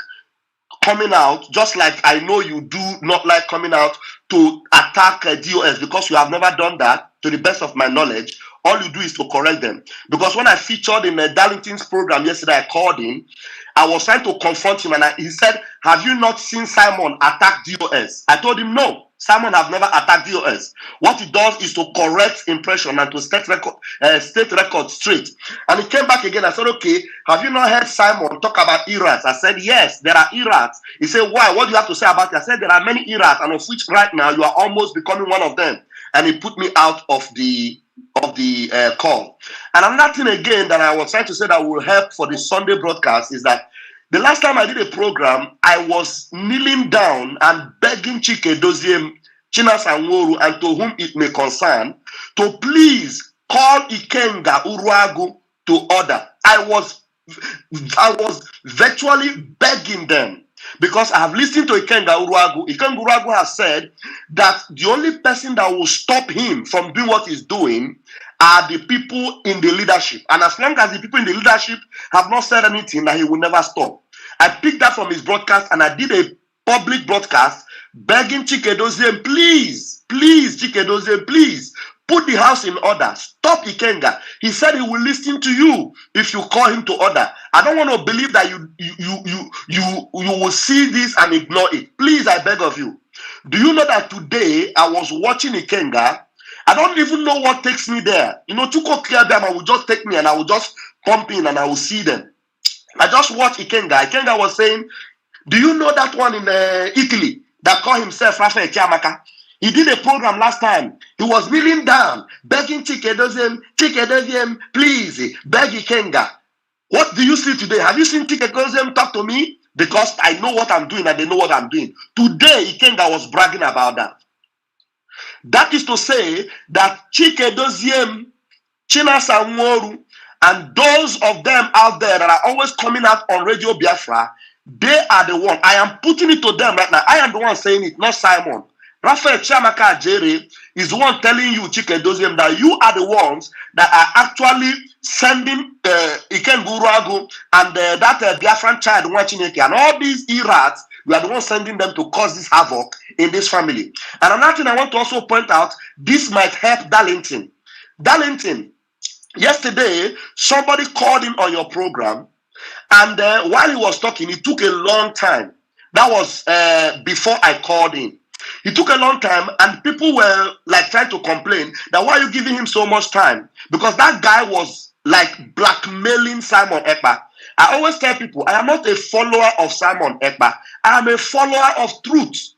coming out, just like I know you do not like coming out to attack DOS, because you have never done that, to the best of my knowledge. All you do is to correct them. Because when I featured in Darlington's program yesterday, I called him. I was trying to confront him, and he said, "Have you not seen Simon attack DOS?" I told him, "No, Simon have never attacked DOS. What he does is to correct impression and to state record straight." And he came back again. I said, "Okay, have you not heard Simon talk about errats?" I said, "Yes, there are errats." He said, "Why? What do you have to say about it?" I said, "There are many errats, and of which right now you are almost becoming one of them." And he put me out of the call. And another thing again that I was trying to say that will help for the Sunday broadcast is that the last time I did a program, I was kneeling down and begging Chike Doziem, Chinas Anworu, and to whom it may concern, to please call Ikenga Uruagu to order. I was virtually begging them, because I have listened to Ikenga Uruagu. Ikenga Uruagu has said that the only person that will stop him from doing what he's doing are the people in the leadership. And as long as the people in the leadership have not said anything, that he will never stop. I picked that from his broadcast, and I did a public broadcast begging Chike Doziem, please, Chike Doziem, please, put the house in order. Stop Ikenga. He said he will listen to you if you call him to order. I don't want to believe that you will see this and ignore it. Please, I beg of you. Do you know that today I was watching Ikenga? I don't even know what takes me there. You know, Chuko Kiabama will just take me and I will just pump in and I will see them. I just watched Ikenga. Ikenga was saying, do you know that one in Italy that called himself Rafael Chiamaka? He did a program last time. He was kneeling down, begging Chike Doziem, please, beg Ikenga. What do you see today? Have you seen Chike Doziem talk to me? Because I know what I'm doing and they know what I'm doing. Today, Ikenga was bragging about that. That is to say that Chike Doziem, Chinas Anworu, and those of them out there that are always coming out on Radio Biafra, they are the one. I am putting it to them right now. I am the one saying it, not Simon. Rafael Chiamaka Ajere is the one telling you, Chike Doziem, that you are the ones that are actually sending Ikenga Uruagu and that Biafran child Nwachineke and all these errats. We are the ones sending them to cause this havoc in this family. And another thing I want to also point out, this might help Darlington. Darlington, yesterday, somebody called in on your program, and while he was talking, it took a long time. That was before I called in. It took a long time, and people were like trying to complain that why are you giving him so much time? Because that guy was like blackmailing Simon Ekpa. I always tell people, I am not a follower of Simon Ekpa. I am a follower of truth.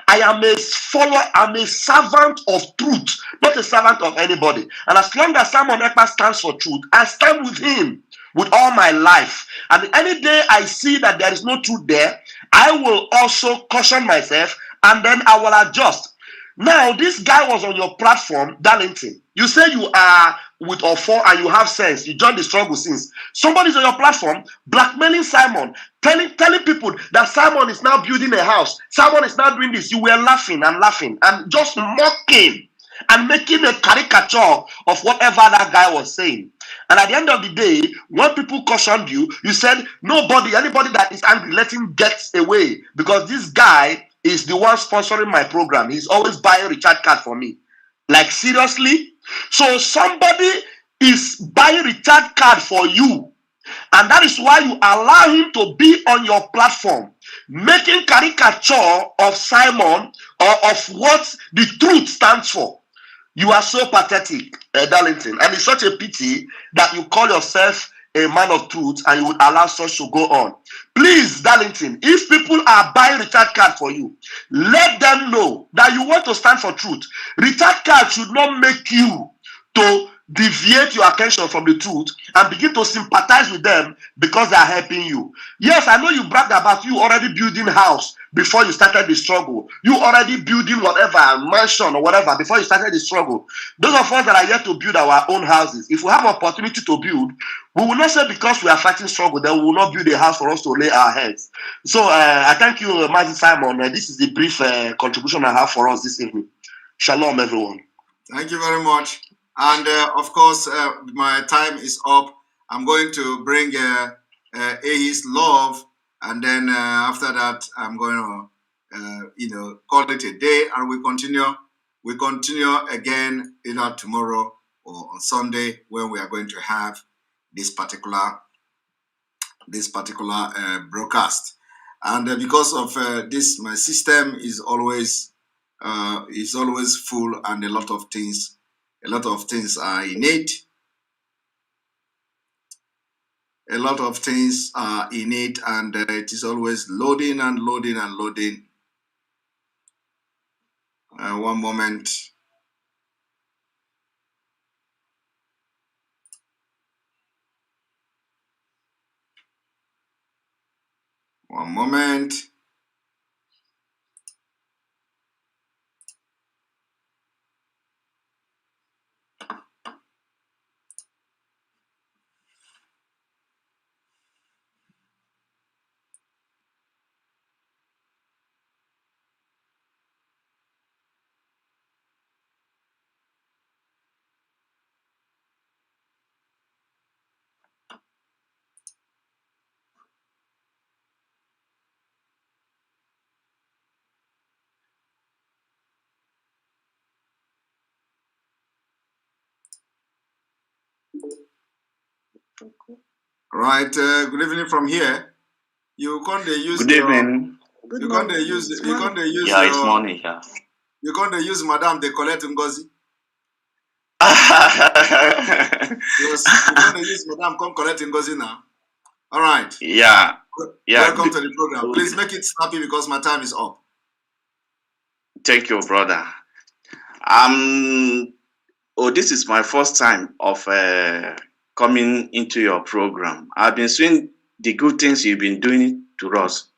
I am a follower, I'm a servant of truth, not a servant of anybody. And as long as Simon Ekpa stands for truth, I stand with him with all my life. And any day I see that there is no truth there, I will also caution myself, and then I will adjust. Now, this guy was on your platform, Darlington. You say you are with Ofo and you have sense. You joined the struggle since. Somebody's on your platform blackmailing Simon, telling people that Simon is now building a house. Simon is now doing this. You were laughing and just mocking. and making a caricature of whatever that guy was saying. And at the end of the day, when people cautioned you, you said, anybody that is angry, let him get away, because this guy is the one sponsoring my program. He's always buying recharge card for me. Like, seriously? So somebody is buying recharge card for you, and that is why you allow him to be on your platform, making caricature of Simon or of what the truth stands for. You are so pathetic, Darlington. And it's such a pity that you call yourself a man of truth and you would allow such to go on. Please, Darlington, if people are buying recharge card for you, let them know that you want to stand for truth. Recharge card should not make you to deviate your attention from the truth and begin to sympathize with them because they are helping you. Yes, I know you bragged about you already building house before you started the struggle. You already building whatever, mansion or whatever before you started the struggle. Those of us that are yet to build our own houses, if we have opportunity to build, we will not say because we are fighting struggle, then we will not build a house for us to lay our heads. So I thank you, Mazi Simon. This is the brief contribution I have for us this evening. Shalom, everyone. Thank you very much. And of course, my time is up. I'm going to bring Ahis Love, and then after that, I'm going to, call it a day, and we continue. We continue again either tomorrow or on Sunday when we are going to have this particular broadcast. And because of this, my system is always full, and a lot of things are innate. A lot of things are innate, and it is always loading and loading and loading. One moment. One moment. Right. Good evening from here. You can't use. Good evening. You can't use. You can't use. Yeah, it's morning. Yeah. You can't use Madame de Colette Ngozi. Yes, you can't use Madame come Colette Ngozi now. All right. Yeah. Welcome to the program. Please make it snappy because my time is up. Thank you, brother. This is my first time of coming into your program. I've been seeing the good things you've been doing to us,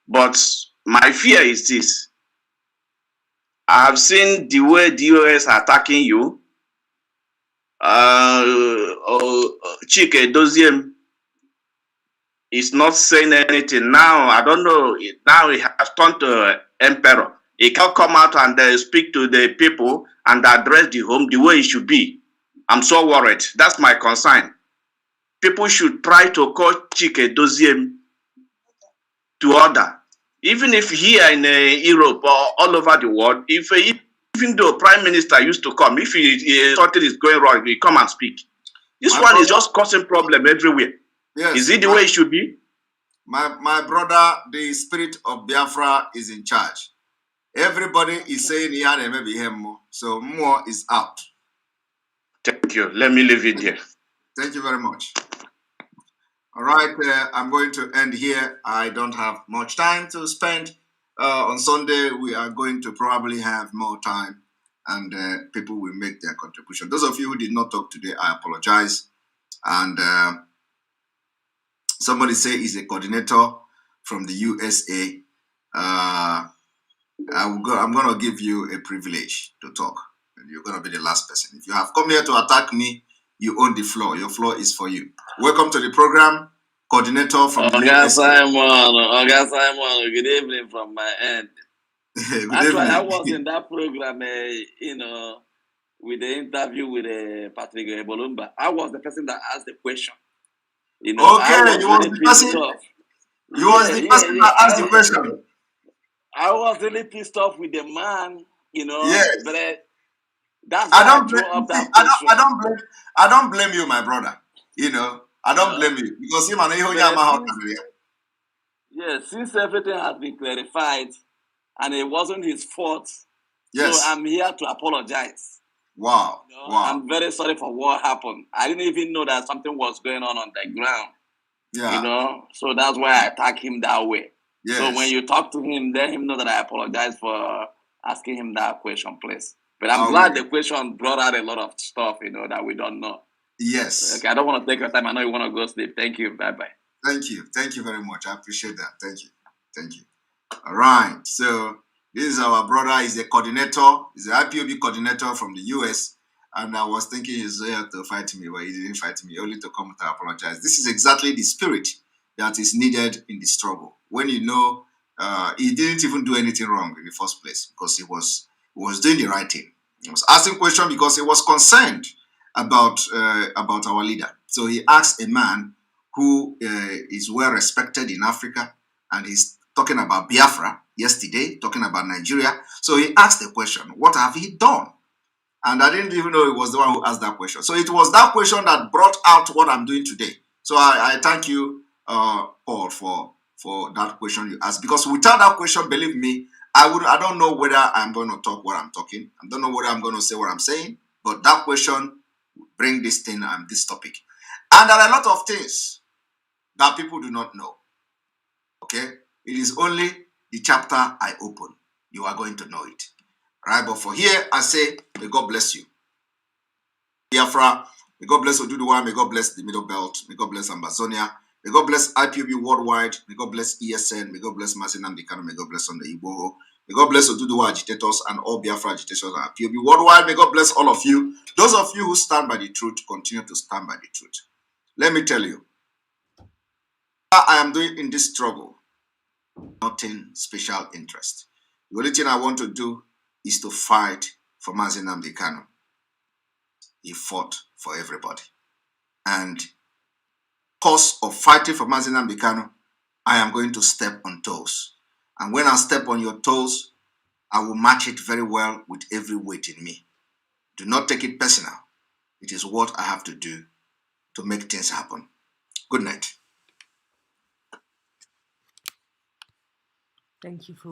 but my fear is this. I've seen the way DOS are attacking you. Chike Doziem is not saying anything now. I don't know. Now he has turned to emperor. He can come out and speak to the people and address the home the way it should be. I'm so worried. That's my concern. People should try to call Chike Doziem to order. Even if here in Europe or all over the world, even though Prime Minister used to come, if something is going wrong, he come and speak. This one is just causing problem everywhere. Yes, is it the way it should be? My brother, the spirit of Biafra is in charge. Everybody is saying he had maybe him more, so more is out. Thank you. Let me leave it there. Thank you very much. All right, I'm going to end here. I don't have much time to spend. On Sunday, we are going to probably have more time, and people will make their contribution. Those of you who did not talk today, I apologize. And somebody say he's a coordinator from the USA. I'm going to give you a privilege to talk. And you're going to be the last person. If you have come here to attack me, you own the floor. Your floor is for you. Welcome to the program, coordinator from the USA. Simon, good evening from my end. Actually, I was in that program, with the interview with Patrick Bolumba. I was the person that asked the question. You know, Okay, I was you was really the pissed person. off. You was the person that asked the question. I was really pissed off with the man, you know. Yes. But that's why I threw up that question. I don't blame you, my brother. You know, I don't blame you because him and since everything has been clarified and it wasn't his fault, yes. so I'm here to apologize. Wow. You know, wow. I'm very sorry for what happened. I didn't even know that something was going on the ground. Yeah. You know, so that's why I attack him that way. Yes. So when you talk to him, let him know that I apologize for asking him that question, please. But I'm glad the question brought out a lot of stuff, you know, that we don't know. Yes. Okay, I don't want to take your time. I know you want to go sleep. Thank you. Bye-bye. Thank you. Thank you very much. I appreciate that. Thank you. Thank you. All right. So this is our brother. He's a coordinator. He's an IPOB coordinator from the US. And I was thinking he's here to fight me, but he didn't fight me, only to come to apologize. This is exactly the spirit that is needed in the struggle. When you know he didn't even do anything wrong in the first place because he was doing the right thing. He was asking questions because he was concerned about our leader. So he asked a man who is well respected in Africa, and he's talking about Biafra yesterday, talking about Nigeria. So he asked the question, what have he done? And I didn't even know it was the one who asked that question. So it was that question that brought out what I'm doing today. So I thank you, Paul, for that question you asked. Because without that question, believe me, I don't know whether I'm going to talk what I'm talking. I don't know whether I'm going to say what I'm saying. But that question bring this thing and this topic. And there are a lot of things that people do not know. Okay? It is only the chapter I open. You are going to know it. Right? But for here, I say, may God bless you. Biafra, may God bless Oduduwa, may God bless the Middle Belt, may God bless Ambazonia, may God bless IPOB worldwide, may God bless ESN, may God bless Mazi Namdekano, may God bless Sunday Igboho, may God bless Oduduwa agitators and all Biafra agitators and IPOB worldwide, may God bless all of you. Those of you who stand by the truth, continue to stand by the truth. Let me tell you, what I am doing in this struggle, nothing special interest. The only thing I want to do is to fight for Mazi Namdekano. He fought for everybody. And cause of fighting for Mazi Namdekano, I am going to step on toes. And when I step on your toes, I will match it very well with every weight in me. Do not take it personal. It is what I have to do to make things happen. Good night. Thank you for